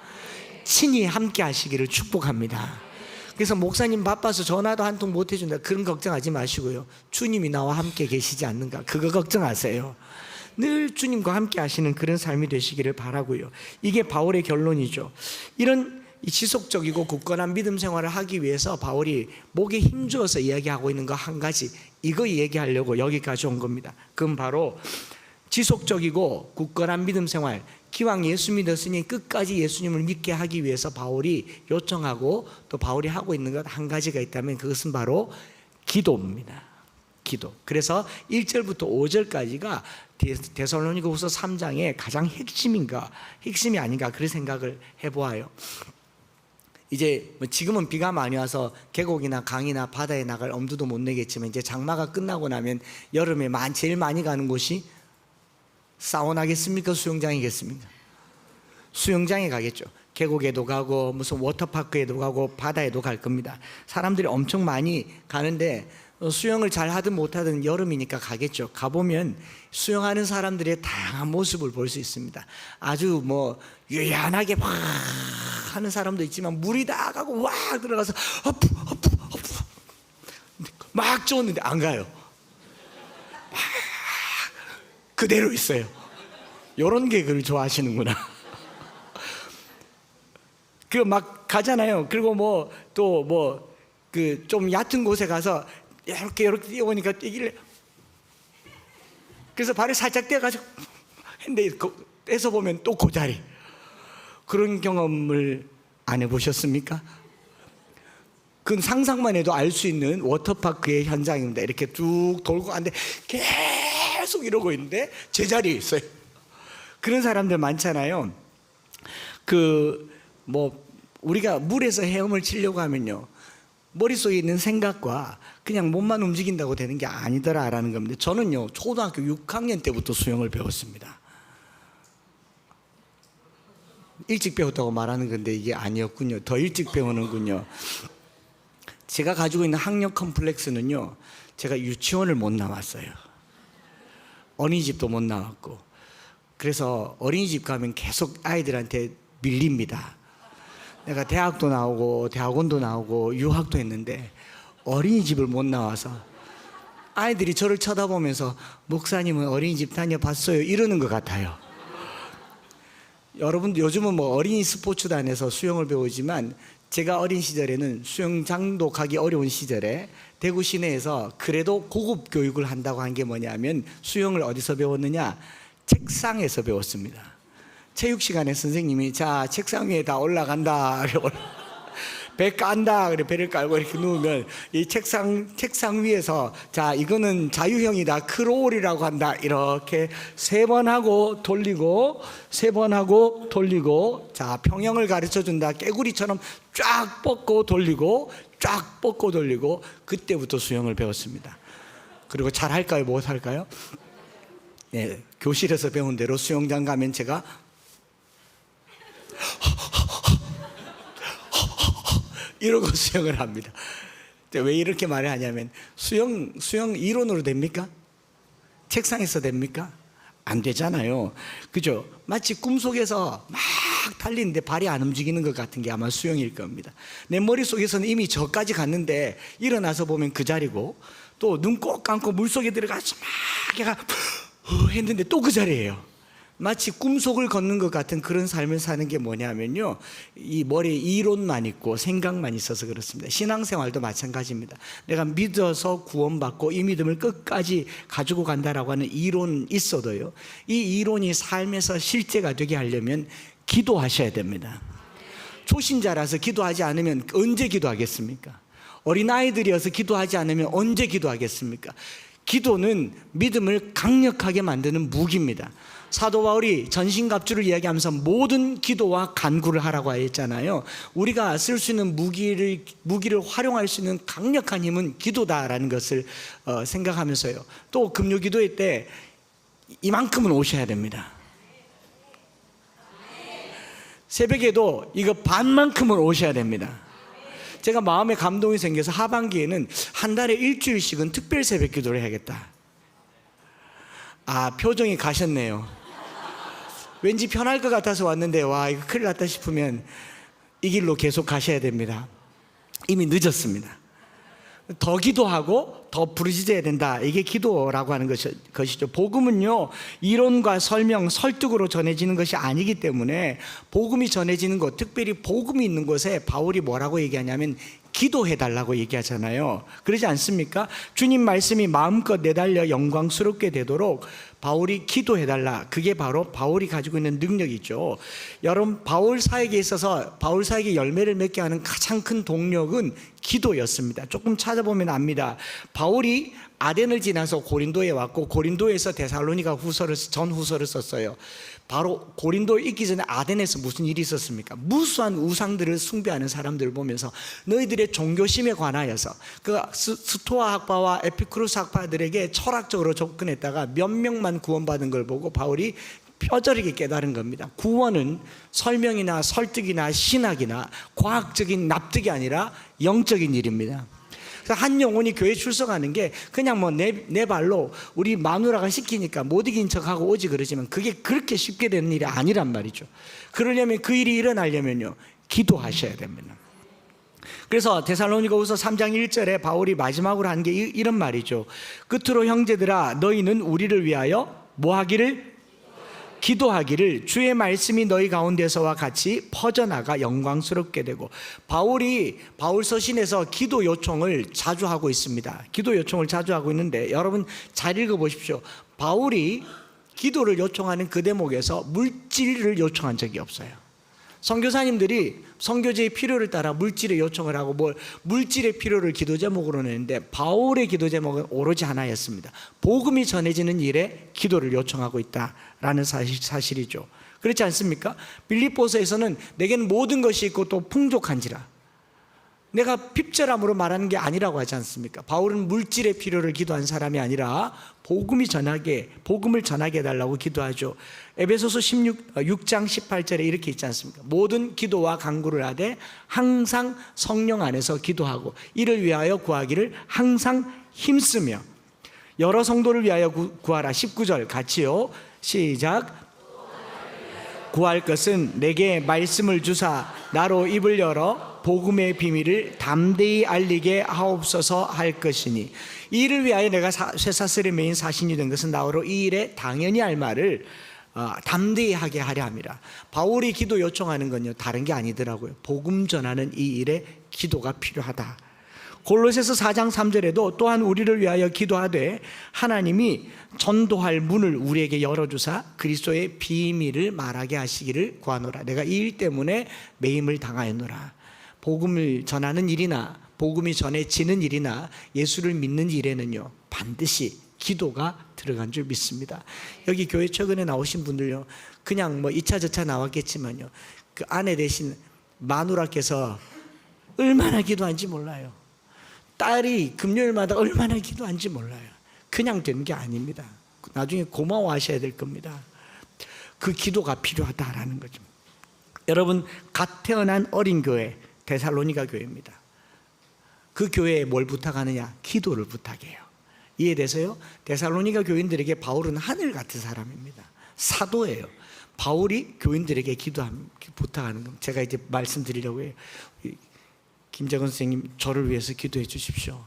친히 함께 하시기를 축복합니다. 그래서 목사님 바빠서 전화도 한 통 못 해준다, 그런 걱정하지 마시고요. 주님이 나와 함께 계시지 않는가, 그거 걱정하세요. 늘 주님과 함께 하시는 그런 삶이 되시기를 바라고요. 이게 바울의 결론이죠. 이런 지속적이고 굳건한 믿음 생활을 하기 위해서 바울이 목에 힘주어서 이야기하고 있는 거 한 가지, 이거 얘기하려고 여기까지 온 겁니다. 그건 바로 지속적이고 굳건한 믿음 생활, 기왕 예수 믿었으니 끝까지 예수님을 믿게 하기 위해서 바울이 요청하고 또 바울이 하고 있는 것 한 가지가 있다면 그것은 바로 기도입니다. 기도. 그래서 1절부터 5절까지가 데살로니가후서 3장의 가장 핵심이 아닌가, 그런 생각을 해보아요. 이제 지금은 비가 많이 와서 계곡이나 강이나 바다에 나갈 엄두도 못 내겠지만, 이제 장마가 끝나고 나면 여름에 제일 많이 가는 곳이 사우나겠습니까? 수영장이겠습니까? 수영장에 가겠죠. 계곡에도 가고 무슨 워터파크에도 가고 바다에도 갈 겁니다. 사람들이 엄청 많이 가는데 수영을 잘 하든 못하든 여름이니까 가겠죠. 가보면 수영하는 사람들의 다양한 모습을 볼 수 있습니다. 아주 유연하게 막 하는 사람도 있지만, 물이 다 가고 와 들어가서 허프 막 쫓는데 안 가요. 막 그대로 있어요. 요런 개그를 좋아하시는구나. 그 막 가잖아요. 그리고 좀 얕은 곳에 가서 이렇게 뛰어오니까 뛰길래, 그래서 발을 살짝 떼가지고 했는데 떼서 보면 또 그 자리. 그런 경험을 안 해보셨습니까? 그건 상상만 해도 알 수 있는 워터파크의 현장입니다. 이렇게 쭉 돌고 가는데 계속 이러고 있는데 제자리에 있어요. 그런 사람들 많잖아요. 우리가 물에서 헤엄을 치려고 하면요, 머릿속에 있는 생각과 그냥 몸만 움직인다고 되는 게 아니더라라는 겁니다. 저는요, 초등학교 6학년 때부터 수영을 배웠습니다. 일찍 배웠다고 말하는 건데 이게 아니었군요. 더 일찍 배우는군요. 제가 가지고 있는 학력 컴플렉스는요, 제가 유치원을 못 나왔어요. 어린이집도 못 나왔고, 그래서 어린이집 가면 계속 아이들한테 밀립니다. 내가 대학도 나오고 대학원도 나오고 유학도 했는데 어린이집을 못 나와서 아이들이 저를 쳐다보면서 목사님은 어린이집 다녀봤어요 이러는 것 같아요. 여러분도 요즘은 어린이 스포츠단에서 수영을 배우지만, 제가 어린 시절에는 수영장도 가기 어려운 시절에 대구 시내에서 그래도 고급 교육을 한다고 한 게 뭐냐면, 수영을 어디서 배웠느냐? 책상에서 배웠습니다. 체육 시간에 선생님이 자, 책상 위에 다 올라간다. 배 깐다. 그래, 배를 깔고 이렇게 누우면 이 책상 위에서 자, 이거는 자유형이다. 크롤이라고 한다. 이렇게 3번 하고 돌리고 3번 하고 돌리고, 자, 평형을 가르쳐 준다. 깨구리처럼 쫙 뻗고 돌리고 쫙 뻗고 돌리고, 그때부터 수영을 배웠습니다. 그리고 잘 할까요? 못 할까요? 네, 교실에서 배운 대로 수영장 가면 제가 이러고 수영을 합니다. 왜 이렇게 말을 하냐면, 수영 이론으로 됩니까? 책상에서 됩니까? 안 되잖아요. 그죠? 마치 꿈속에서 막 달리는데 발이 안 움직이는 것 같은 게 아마 수영일 겁니다. 내 머릿속에서는 이미 저까지 갔는데 일어나서 보면 그 자리고, 또 눈 꼭 감고 물속에 들어가서 막 얘가 했는데 또 그 자리예요. 마치 꿈속을 걷는 것 같은 그런 삶을 사는 게 뭐냐면요, 이 머리에 이론만 있고 생각만 있어서 그렇습니다. 신앙생활도 마찬가지입니다. 내가 믿어서 구원받고 이 믿음을 끝까지 가지고 간다라고 하는 이론은 있어도요, 이 이론이 삶에서 실제가 되게 하려면 기도하셔야 됩니다. 초신자라서 기도하지 않으면 언제 기도하겠습니까? 어린아이들이어서 기도하지 않으면 언제 기도하겠습니까? 기도는 믿음을 강력하게 만드는 무기입니다. 사도 바울이 전신갑주를 이야기하면서 모든 기도와 간구를 하라고 했잖아요. 우리가 쓸 수 있는 무기를 활용할 수 있는 강력한 힘은 기도다라는 것을 생각하면서요, 또 금요기도회 때 이만큼은 오셔야 됩니다. 새벽에도 이거 반만큼은 오셔야 됩니다. 제가 마음에 감동이 생겨서 하반기에는 한 달에 일주일씩은 특별 새벽 기도를 해야겠다. 아, 표정이 가셨네요. 왠지 편할 것 같아서 왔는데, 와, 이거 큰일 났다 싶으면 이 길로 계속 가셔야 됩니다. 이미 늦었습니다. 더 기도하고 더 부르짖어야 된다. 이게 기도라고 하는 것이죠. 복음은요, 이론과 설명, 설득으로 전해지는 것이 아니기 때문에 복음이 전해지는 곳, 특별히 복음이 있는 곳에 바울이 뭐라고 얘기하냐면 기도해달라고 얘기하잖아요. 그러지 않습니까? 주님 말씀이 마음껏 내달려 영광스럽게 되도록 바울이 기도해달라. 그게 바로 바울이 가지고 있는 능력이죠. 여러분, 바울 사역에 있어서 바울 사역의 열매를 맺게 하는 가장 큰 동력은 기도였습니다. 조금 찾아보면 압니다. 바울이 아덴을 지나서 고린도에 왔고 고린도에서 데살로니가 후서를 전 후서를 썼어요. 바로 고린도에 있기 전에 아덴에서 무슨 일이 있었습니까? 무수한 우상들을 숭배하는 사람들을 보면서 너희들의 종교심에 관하여서 그 스토아 학파와 에피쿠로스 학파들에게 철학적으로 접근했다가 몇 명만 구원받은 걸 보고 바울이 뼈저리게 깨달은 겁니다. 구원은 설명이나 설득이나 신학이나 과학적인 납득이 아니라 영적인 일입니다. 한 영혼이 교회 출석하는 게 그냥 뭐 내 발로 우리 마누라가 시키니까 못 이긴 척하고 오지 그러지만 그게 그렇게 쉽게 되는 일이 아니란 말이죠. 그러려면 그 일이 일어나려면요, 기도하셔야 됩니다. 그래서 데살로니가후서 3장 1절에 바울이 마지막으로 한 게 이런 말이죠. 끝으로 형제들아, 너희는 우리를 위하여 뭐 하기를? 기도하기를, 주의 말씀이 너희 가운데서와 같이 퍼져나가 영광스럽게 되고. 바울이 바울 서신에서 기도 요청을 자주 하고 있습니다. 기도 요청을 자주 하고 있는데 여러분 잘 읽어보십시오. 바울이 기도를 요청하는 그 대목에서 물질을 요청한 적이 없어요. 선교사님들이 선교제의 필요를 따라 물질의 요청을 하고 물질의 필요를 기도 제목으로 내는데 바울의 기도 제목은 오로지 하나였습니다. 복음이 전해지는 일에 기도를 요청하고 있다라는 사실이죠. 그렇지 않습니까? 빌립보서에서는 내게는 모든 것이 있고 또 풍족한지라, 내가 핍절함으로 말하는 게 아니라고 하지 않습니까? 바울은 물질의 필요를 기도한 사람이 아니라 복음을 전하게 해달라고 기도하죠. 에베소서 6장 18절에 이렇게 있지 않습니까? 모든 기도와 간구를 하되 항상 성령 안에서 기도하고 이를 위하여 구하기를 항상 힘쓰며. 여러 성도를 위하여 구하라. 19절 같이요, 시작. 구할 것은 내게 말씀을 주사 나로 입을 열어 복음의 비밀을 담대히 알리게 하옵소서 할 것이니, 이를 위하여 내가 쇠사슬에 매인 사신이 된 것은 나로 이 일에 당연히 할 말을 담대히 하게 하려 함이라. 바울이 기도 요청하는 건요, 다른 게 아니더라고요. 복음 전하는 이 일에 기도가 필요하다. 골로새서 4장 3절에도 또한 우리를 위하여 기도하되 하나님이 전도할 문을 우리에게 열어주사 그리스도의 비밀을 말하게 하시기를 구하노라. 내가 이 일 때문에 매임을 당하였노라. 복음을 전하는 일이나 복음이 전해지는 일이나 예수를 믿는 일에는요, 반드시 기도가 들어간 줄 믿습니다. 여기 교회 최근에 나오신 분들요, 그냥 뭐 2차 저차 나왔겠지만요, 그 아내 대신 마누라께서 얼마나 기도한지 몰라요. 딸이 금요일마다 얼마나 기도한지 몰라요. 그냥 된 게 아닙니다. 나중에 고마워하셔야 될 겁니다. 그 기도가 필요하다라는 거죠. 여러분, 갓 태어난 어린 교회 데살로니가 교회입니다. 그 교회에 뭘 부탁하느냐? 기도를 부탁해요. 이해되세요? 데살로니가 교인들에게 바울은 하늘 같은 사람입니다. 사도예요. 바울이 교인들에게 부탁하는 겁니다. 제가 이제 말씀드리려고 해요. 김재건 선생님, 저를 위해서 기도해 주십시오.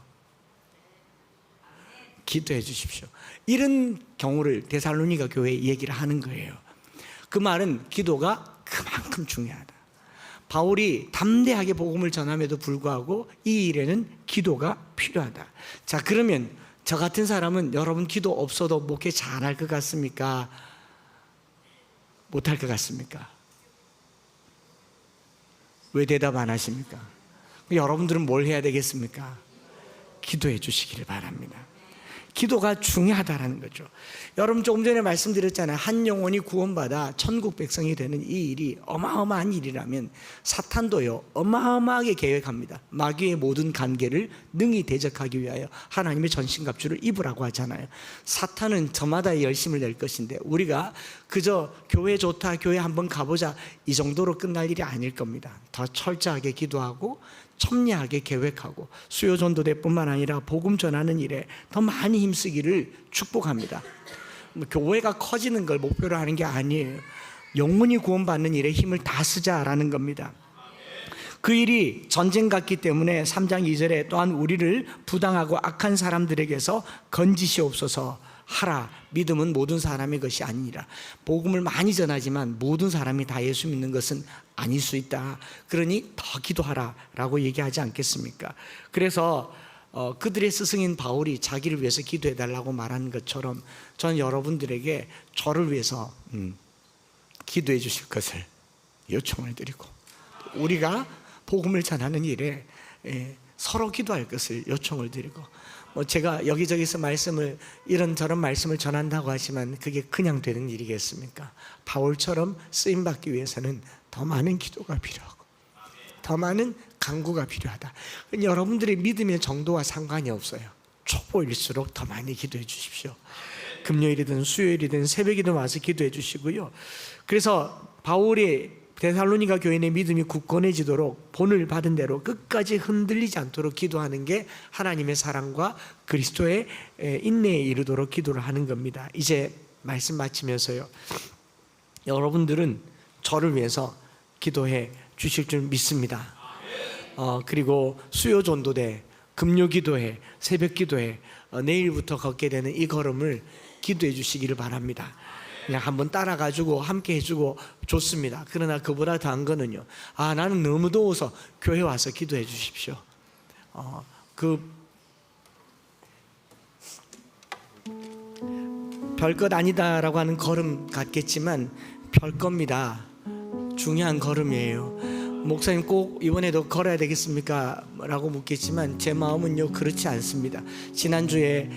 기도해 주십시오. 이런 경우를 데살로니가 교회에 얘기를 하는 거예요. 그 말은 기도가 그만큼 중요하다. 바울이 담대하게 복음을 전함에도 불구하고 이 일에는 기도가 필요하다. 자, 그러면 저 같은 사람은 여러분 기도 없어도 목회 잘할 것 같습니까? 못할 것 같습니까? 왜 대답 안 하십니까? 여러분들은 뭘 해야 되겠습니까? 기도해 주시기를 바랍니다. 기도가 중요하다라는 거죠. 여러분, 조금 전에 말씀드렸잖아요. 한 영혼이 구원받아 천국 백성이 되는 이 일이 어마어마한 일이라면 사탄도요, 어마어마하게 계획합니다. 마귀의 모든 관계를 능히 대적하기 위하여 하나님의 전신갑주를 입으라고 하잖아요. 사탄은 저마다 열심을 낼 것인데 우리가 그저 교회 좋다, 교회 한번 가보자, 이 정도로 끝날 일이 아닐 겁니다. 더 철저하게 기도하고 첨예하게 계획하고 수요 전도대뿐만 아니라 복음 전하는 일에 더 많이 힘쓰기를 축복합니다. 교회가 커지는 걸 목표로 하는 게 아니에요. 영혼이 구원받는 일에 힘을 다 쓰자라는 겁니다. 그 일이 전쟁 같기 때문에 3장 2절에 또한 우리를 부당하고 악한 사람들에게서 건지시옵소서 하라. 믿음은 모든 사람의 것이 아니니라. 복음을 많이 전하지만 모든 사람이 다 예수 믿는 것은 아닐 수 있다. 그러니 더 기도하라 라고 얘기하지 않겠습니까? 그래서 그들의 스승인 바울이 자기를 위해서 기도해 달라고 말하는 것처럼 저는 여러분들에게 저를 위해서 기도해 주실 것을 요청을 드리고, 우리가 복음을 전하는 일에 서로 기도할 것을 요청을 드리고, 제가 여기저기서 말씀을 이런저런 말씀을 전한다고 하지만 그게 그냥 되는 일이겠습니까? 바울처럼 쓰임받기 위해서는 더 많은 기도가 필요하고 더 많은 간구가 필요하다. 여러분들의 믿음의 정도와 상관이 없어요. 초보일수록 더 많이 기도해 주십시오. 금요일이든 수요일이든 새벽이든 와서 기도해 주시고요. 그래서 바울이 데살로니가 교인의 믿음이 굳건해지도록 본을 받은 대로 끝까지 흔들리지 않도록 기도하는 게 하나님의 사랑과 그리스도의 인내에 이르도록 기도를 하는 겁니다. 이제 말씀 마치면서요, 여러분들은 저를 위해서 기도해 주실 줄 믿습니다. 그리고 수요 전도대, 금요 기도회, 새벽 기도회, 내일부터 걷게 되는 이 걸음을 기도해 주시기를 바랍니다. 그냥 한번 따라가지고 함께 해주고 좋습니다. 그러나 그보다 더한 거는요, 나는 너무 더워서 교회 와서 기도해 주십시오. 별것 아니다라고 하는 걸음 같겠지만 별겁니다. 중요한 걸음이에요. 목사님 꼭 이번에도 걸어야 되겠습니까? 라고 묻겠지만 제 마음은요, 그렇지 않습니다. 지난주에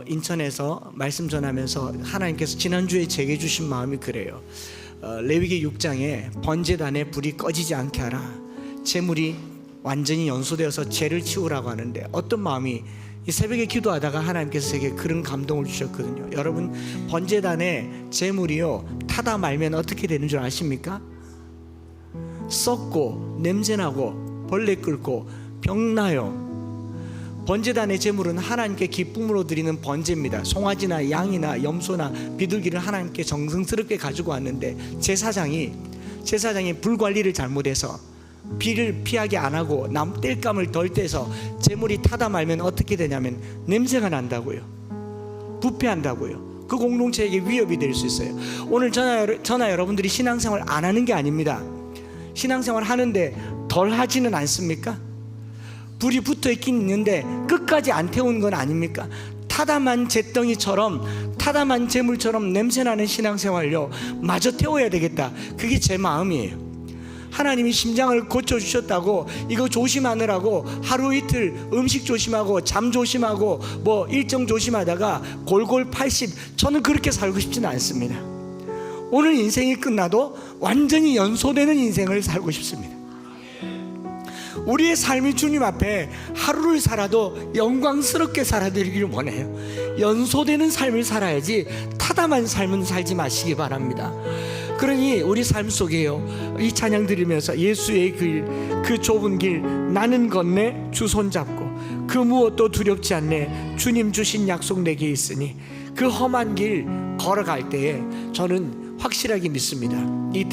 인천에서 말씀 전하면서 하나님께서 지난주에 제게 주신 마음이 그래요. 레위기 6장에 번제단에 불이 꺼지지 않게 하라, 제물이 완전히 연소되어서 죄를 치우라고 하는데, 어떤 마음이 이 새벽에 기도하다가 하나님께서 제게 그런 감동을 주셨거든요. 여러분, 번제단에 제물이요 타다 말면 어떻게 되는 줄 아십니까? 썩고 냄새나고 벌레 끓고 병나요. 번제단의 제물은 하나님께 기쁨으로 드리는 번제입니다. 송아지나 양이나 염소나 비둘기를 하나님께 정성스럽게 가지고 왔는데 제사장이 불 관리를 잘못해서 비를 피하게 안 하고 땔감을 덜 떼서 제물이 타다 말면 어떻게 되냐면 냄새가 난다고요. 부패한다고요. 그 공동체에게 위협이 될 수 있어요. 오늘 저나 여러분들이 신앙생활 안 하는 게 아닙니다. 신앙생활 하는데 덜 하지는 않습니까? 불이 붙어 있긴 있는데 끝까지 안 태우는 건 아닙니까? 타다만 잿덩이처럼, 타다만 재물처럼 냄새나는 신앙생활요 마저 태워야 되겠다. 그게 제 마음이에요. 하나님이 심장을 고쳐주셨다고 이거 조심하느라고 하루 이틀 음식 조심하고 잠 조심하고 일정 조심하다가 골골 80, 저는 그렇게 살고 싶지는 않습니다. 오늘 인생이 끝나도 완전히 연소되는 인생을 살고 싶습니다. 우리의 삶이 주님 앞에 하루를 살아도 영광스럽게 살아드리기를 원해요. 연소되는 삶을 살아야지 타다만 삶은 살지 마시기 바랍니다. 그러니 우리 삶 속에요, 이 찬양 들으면서 예수의 길, 그 좁은 길 나는 건네 주 손잡고, 그 무엇도 두렵지 않네 주님 주신 약속 내게 있으니, 그 험한 길 걸어갈 때에 저는 확실하게 믿습니다. 이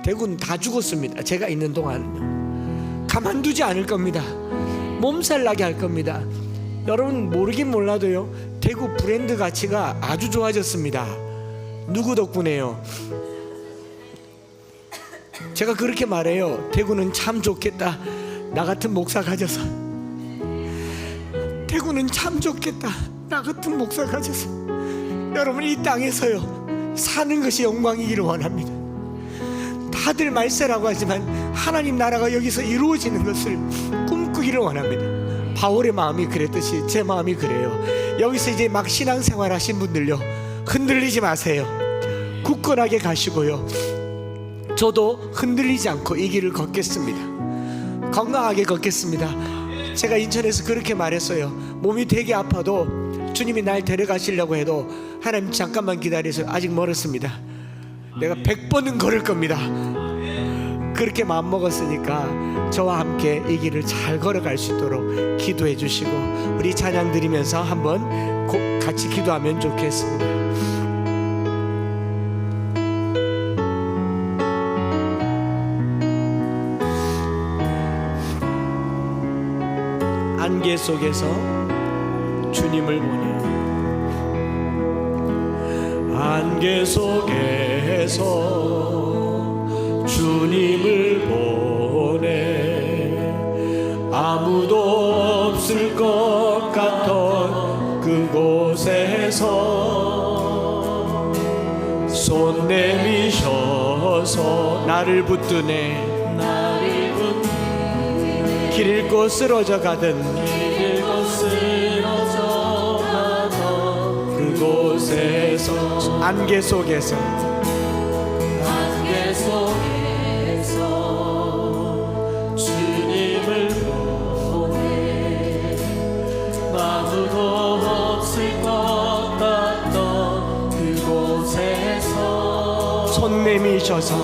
대구는 다 죽었습니다. 제가 있는 동안은요, 가만두지 않을 겁니다. 몸살나게 할 겁니다. 여러분 모르긴 몰라도요, 대구 브랜드 가치가 아주 좋아졌습니다. 누구 덕분에요? 제가 그렇게 말해요. 대구는 참 좋겠다, 나 같은 목사 가져서. 대구는 참 좋겠다, 나 같은 목사 가져서. 여러분, 이 땅에서요 사는 것이 영광이기를 원합니다. 다들 말세라고 하지만 하나님 나라가 여기서 이루어지는 것을 꿈꾸기를 원합니다. 바울의 마음이 그랬듯이 제 마음이 그래요. 여기서 이제 막 신앙생활 하신 분들요, 흔들리지 마세요. 굳건하게 가시고요, 저도 흔들리지 않고 이 길을 걷겠습니다. 건강하게 걷겠습니다. 제가 인천에서 그렇게 말했어요. 몸이 되게 아파도 주님이 날 데려가시려고 해도 하나님 잠깐만 기다리세요, 아직 멀었습니다. 내가 100번은 걸을 겁니다. 그렇게 마음먹었으니까 저와 함께 이 길을 잘 걸어갈 수 있도록 기도해 주시고, 우리 찬양 드리면서 한번 같이 기도하면 좋겠습니다. 안개 속에서 주님을 보내. 안개 속에서 주님을 보내. 아무도 없을 것 같던 그곳에서 손 내미셔서 나를 붙드네. 길 잃고 쓰러져 가던 그곳에서 안개 속에서 주님을 보내. 아무도 없을 것 같던 그곳에서 손 내미셔서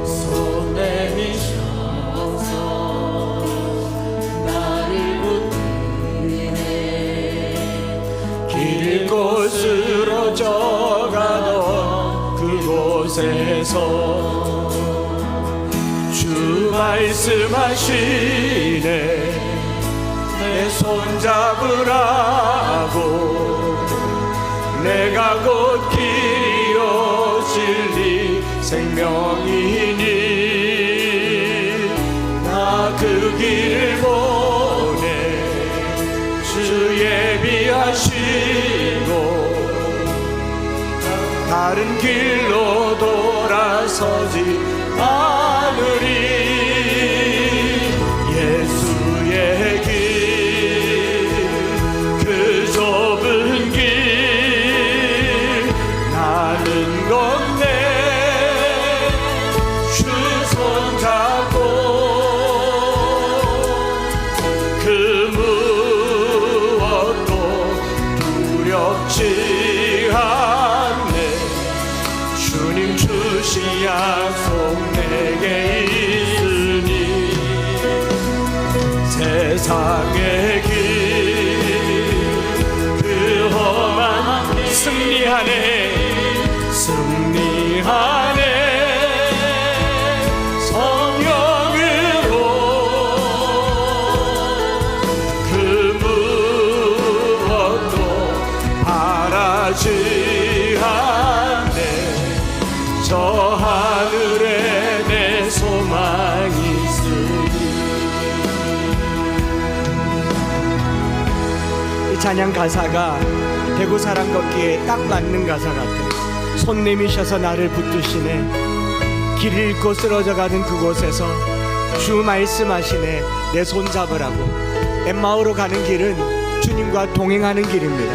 손 내미셔서 나를 붙드네. 길 잃고 쓰러져 가던 그곳에서 주 말씀하시네. 내 손 잡으라고. 내가 곧 길이요 진리 생명이니 나 그 길을 보내. 주 예비하시고 다른 길로 돌아서지 않으리. 예수의 길, 그 좁은 길 나는 건네. 주 손 잡고 그 무엇도 두렵지 않네. 주님 주신 약속 내게 있으니 세상의 길 그 험한 승리하네. 승리하네. 성령으로 그 무엇도 바라지 않네. 저 하늘에 내 소망이 있으니. 이 찬양 가사가 대구 사랑 걷기에 딱 맞는 가사 같아요. 손 내미셔서 나를 붙드시네. 길 잃고 쓰러져 가는 그곳에서 주 말씀하시네. 내 손 잡으라고. 엠마오로 가는 길은 주님과 동행하는 길입니다.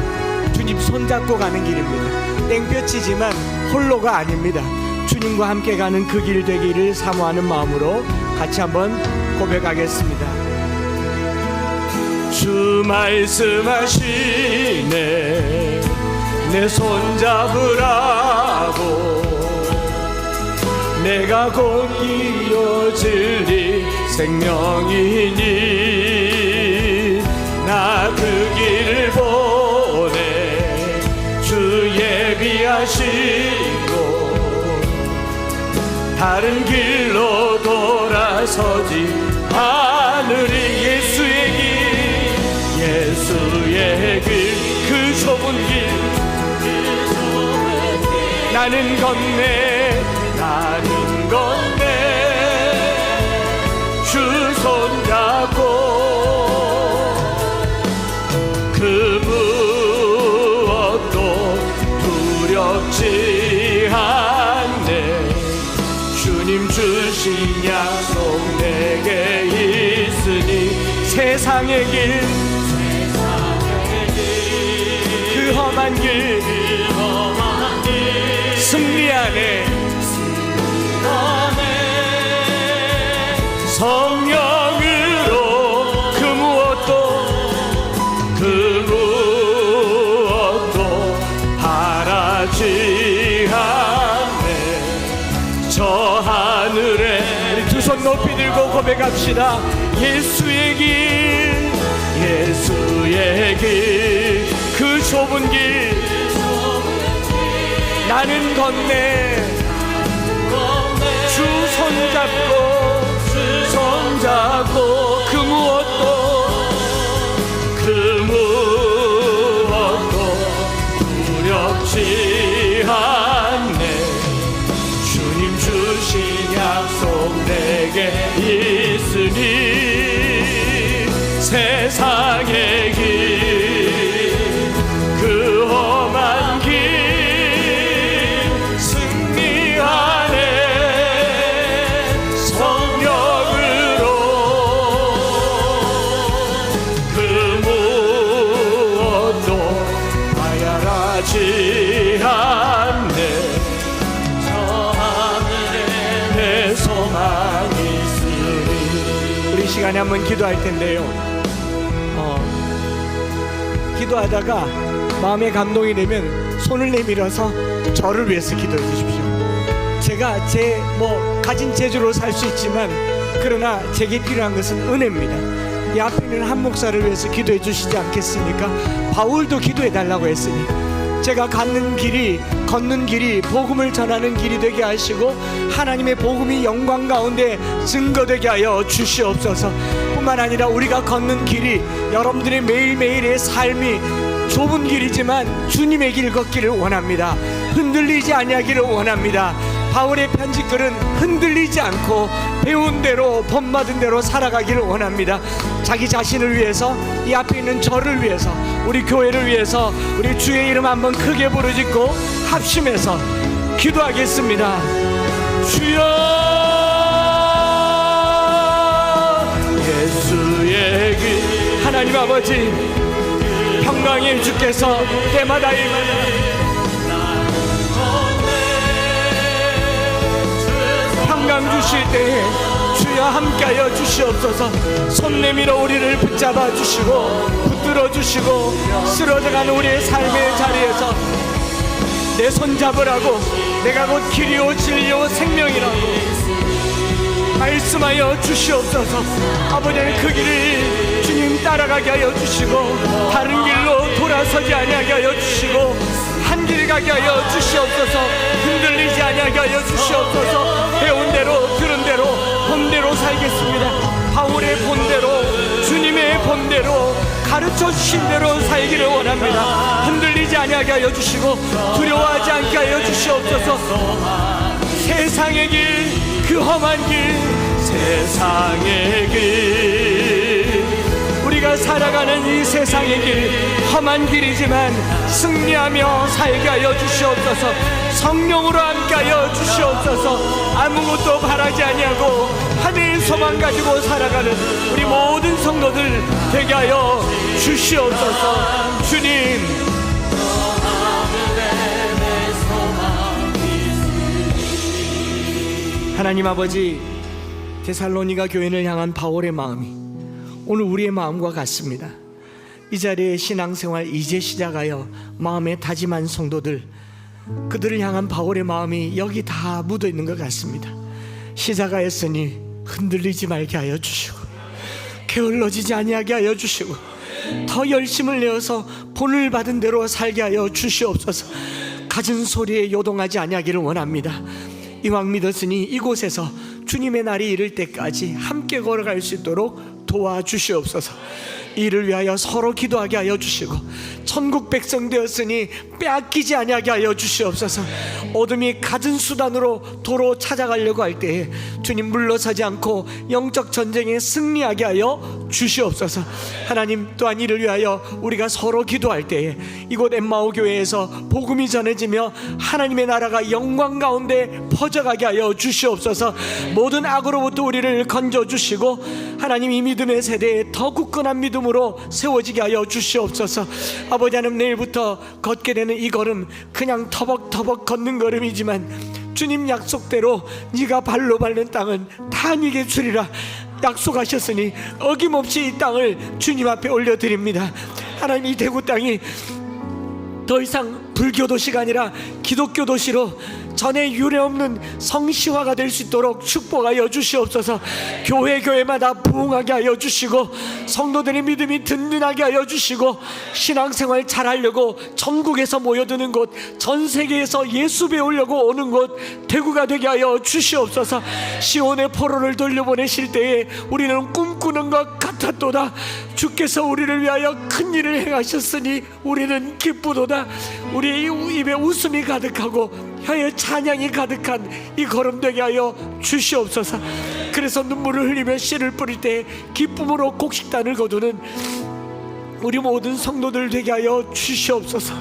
주님 손잡고 가는 길입니다. 땡볕이지만 홀로가 아닙니다. 주님과 함께 가는 그 길 되기를 사모하는 마음으로 같이 한번 고백하겠습니다. 주 말씀하시네. 내 손 잡으라고. 내가 곧 길이요 진리 생명이니 나 그 길을 보내. 주 예비하시고 다른 길로 돌아서지 않으리. 예수의 길, 그 좁은 길 나는 건네. 주 손잡고 그 무엇도 두렵지 않네. 주님 주신 약속 내게 있으니 세상의 길, 그 험한 길 승리하네. 성령으로 그 무엇도 바라지 않네. 저 하늘에 두 손 높이 들고 고백합시다. 예수의 길, 그 좁은 길 나는 건네. 주 손잡고 그 무엇도 시간에 한번 기도할 텐데요. 기도하다가 마음에 감동이 되면 손을 내밀어서 저를 위해서 기도해 주십시오. 제가 제 가진 재주로 살 수 있지만 그러나 제게 필요한 것은 은혜입니다. 이 앞에 있는 한 목사를 위해서 기도해 주시지 않겠습니까? 바울도 기도해 달라고 했으니 제가 걷는 길이 복음을 전하는 길이 되게 하시고 하나님의 복음이 영광 가운데 증거되게 하여 주시옵소서. 뿐만 아니라 우리가 걷는 길이 여러분들의 매일매일의 삶이 좁은 길이지만 주님의 길 걷기를 원합니다. 흔들리지 아니하기를 원합니다. 바울의 편지글은 흔들리지 않고 배운 대로 본받은 대로 살아가기를 원합니다. 자기 자신을 위해서, 이 앞에 있는 저를 위해서, 우리 교회를 위해서 우리 주의 이름 한번 크게 부르짖고 합심해서 기도하겠습니다. 주여, 예수의 길. 하나님 아버지, 평강의 주께서 때마다 일마다 평강 주실 때에 주여 함께하여 주시옵소서. 손 내밀어 우리를 붙잡아 주시고 붙들어 주시고 쓰러져가는 우리의 삶의 자리에서 내 손 잡으라고, 내가 곧 길이요 진리요 생명이라고 말씀하여 주시옵소서. 아버지는 그 길을 주님 따라가게 하여 주시고 다른 길로 돌아서지 아니하게 하여 주시고 한 길 가게 하여 주시옵소서. 흔들리지 아니하게 하여 주시옵소서. 배운 대로 들은 대로 본대로 살겠습니다. 바울의 본대로, 주님의 본대로 가르쳐 주신 대로 살기를 원합니다. 흔들리지 아니하게 하여 주시고 두려워하지 않게 하여 주시옵소서. 세상의 길, 그 험한 길, 세상의 길, 우리가 살아가는 이 세상의 길 험한 길이지만 승리하며 살게 하여 주시옵소서. 성령으로 함께하여 주시옵소서. 아무것도 바라지 아니하고 하늘 소망 가지고 살아가는 우리 모든 성도들 되게 하여 주시옵소서. 주님, 하나님 아버지, 데살로니가 교인을 향한 바울의 마음이 오늘 우리의 마음과 같습니다. 이 자리에 신앙생활 이제 시작하여 마음에 다짐한 성도들, 그들을 향한 바울의 마음이 여기 다 묻어있는 것 같습니다. 시작하였으니 흔들리지 말게 하여 주시고 게을러지지 아니하게 하여 주시고 더 열심을 내어서 본을 받은 대로 살게 하여 주시옵소서. 갖은 소리에 요동하지 아니하기를 원합니다. 이왕 믿었으니 이곳에서 주님의 날이 이를 때까지 함께 걸어갈 수 있도록 도와주시옵소서. 이를 위하여 서로 기도하게 하여 주시고 천국 백성 되었으니 빼앗기지 아니하게 하여 주시옵소서. 어둠이 갖은 수단으로 도로 찾아가려고 할 때에 주님 물러서지 않고 영적 전쟁에 승리하게 하여 주시옵소서. 하나님, 또한 이를 위하여 우리가 서로 기도할 때에 이곳 엠마오 교회에서 복음이 전해지며 하나님의 나라가 영광 가운데 퍼져가게 하여 주시옵소서. 모든 악으로부터 우리를 건져주시고 하나님, 이 믿음의 세대에 더 굳건한 믿음으로 세워지게 하여 주시옵소서. 아버지 하나님, 내일부터 걷게 되는 이 걸음 그냥 터벅터벅 걷는 걸음이지만 주님 약속대로 네가 발로 밟는 땅은 다 네게 주리라 약속하셨으니 어김없이 이 땅을 주님 앞에 올려드립니다. 하나님, 이 대구 땅이 더 이상 불교 도시가 아니라 기독교 도시로 전에 유례없는 성시화가 될 수 있도록 축복하여 주시옵소서. 교회마다 부흥하게 하여 주시고 성도들의 믿음이 든든하게 하여 주시고 신앙생활 잘하려고 전국에서 모여드는 곳, 전 세계에서 예수 배우려고 오는 곳 대구가 되게 하여 주시옵소서. 시온의 포로를 돌려보내실 때에 우리는 꿈꾸는 것 같았도다. 주께서 우리를 위하여 큰 일을 행하셨으니 우리는 기쁘도다. 우리의 입에 웃음이 가득하고 혀에 찬양이 가득한 이 걸음 되게 하여 주시옵소서. 그래서 눈물을 흘리며 씨를 뿌릴 때 기쁨으로 곡식단을 거두는 우리 모든 성도들 되게 하여 주시옵소서.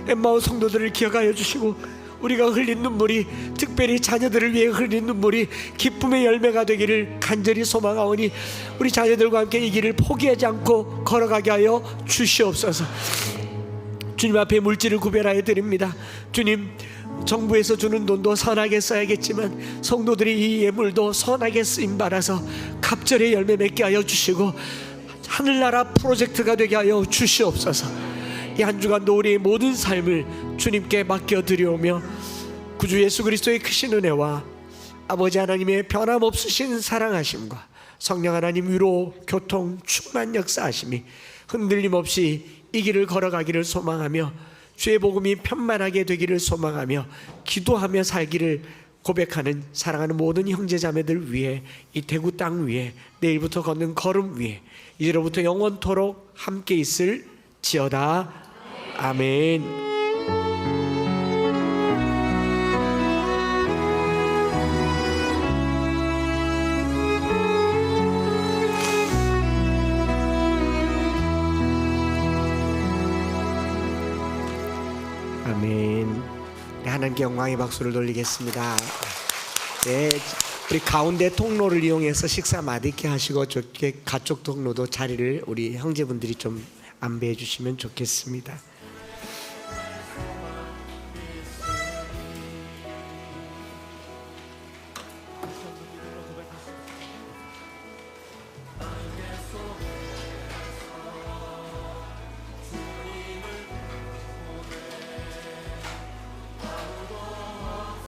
엠마오 성도들을 기억하여 주시고 우리가 흘린 눈물이, 특별히 자녀들을 위해 흘린 눈물이 기쁨의 열매가 되기를 간절히 소망하오니 우리 자녀들과 함께 이 길을 포기하지 않고 걸어가게 하여 주시옵소서. 주님 앞에 물질을 구별하여 드립니다. 주님, 정부에서 주는 돈도 선하게 써야겠지만 성도들이 이 예물도 선하게 쓰임 받아서 갑절의 열매 맺게 하여 주시고 하늘나라 프로젝트가 되게 하여 주시옵소서. 이 한 주간도 우리의 모든 삶을 주님께 맡겨 드리오며 구주 예수 그리스도의 크신 은혜와 아버지 하나님의 변함없으신 사랑하심과 성령 하나님 위로 교통 충만 역사하심이 흔들림 없이 이 길을 걸어가기를 소망하며 주의 복음이 편만하게 되기를 소망하며 기도하며 살기를 고백하는 사랑하는 모든 형제자매들 위해 이 대구 땅 위에 내일부터 걷는 걸음 위에 이제로부터 영원토록 함께 있을 지어다. 아멘. 아멘. 하나님께 영광의 박수를 돌리겠습니다. 네, 우리 가운데 통로를 이용해서 식사 맛있게 하시고 저쪽 가쪽 통로도 자리를 우리 형제분들이 좀 안배해 주시면 좋겠습니다.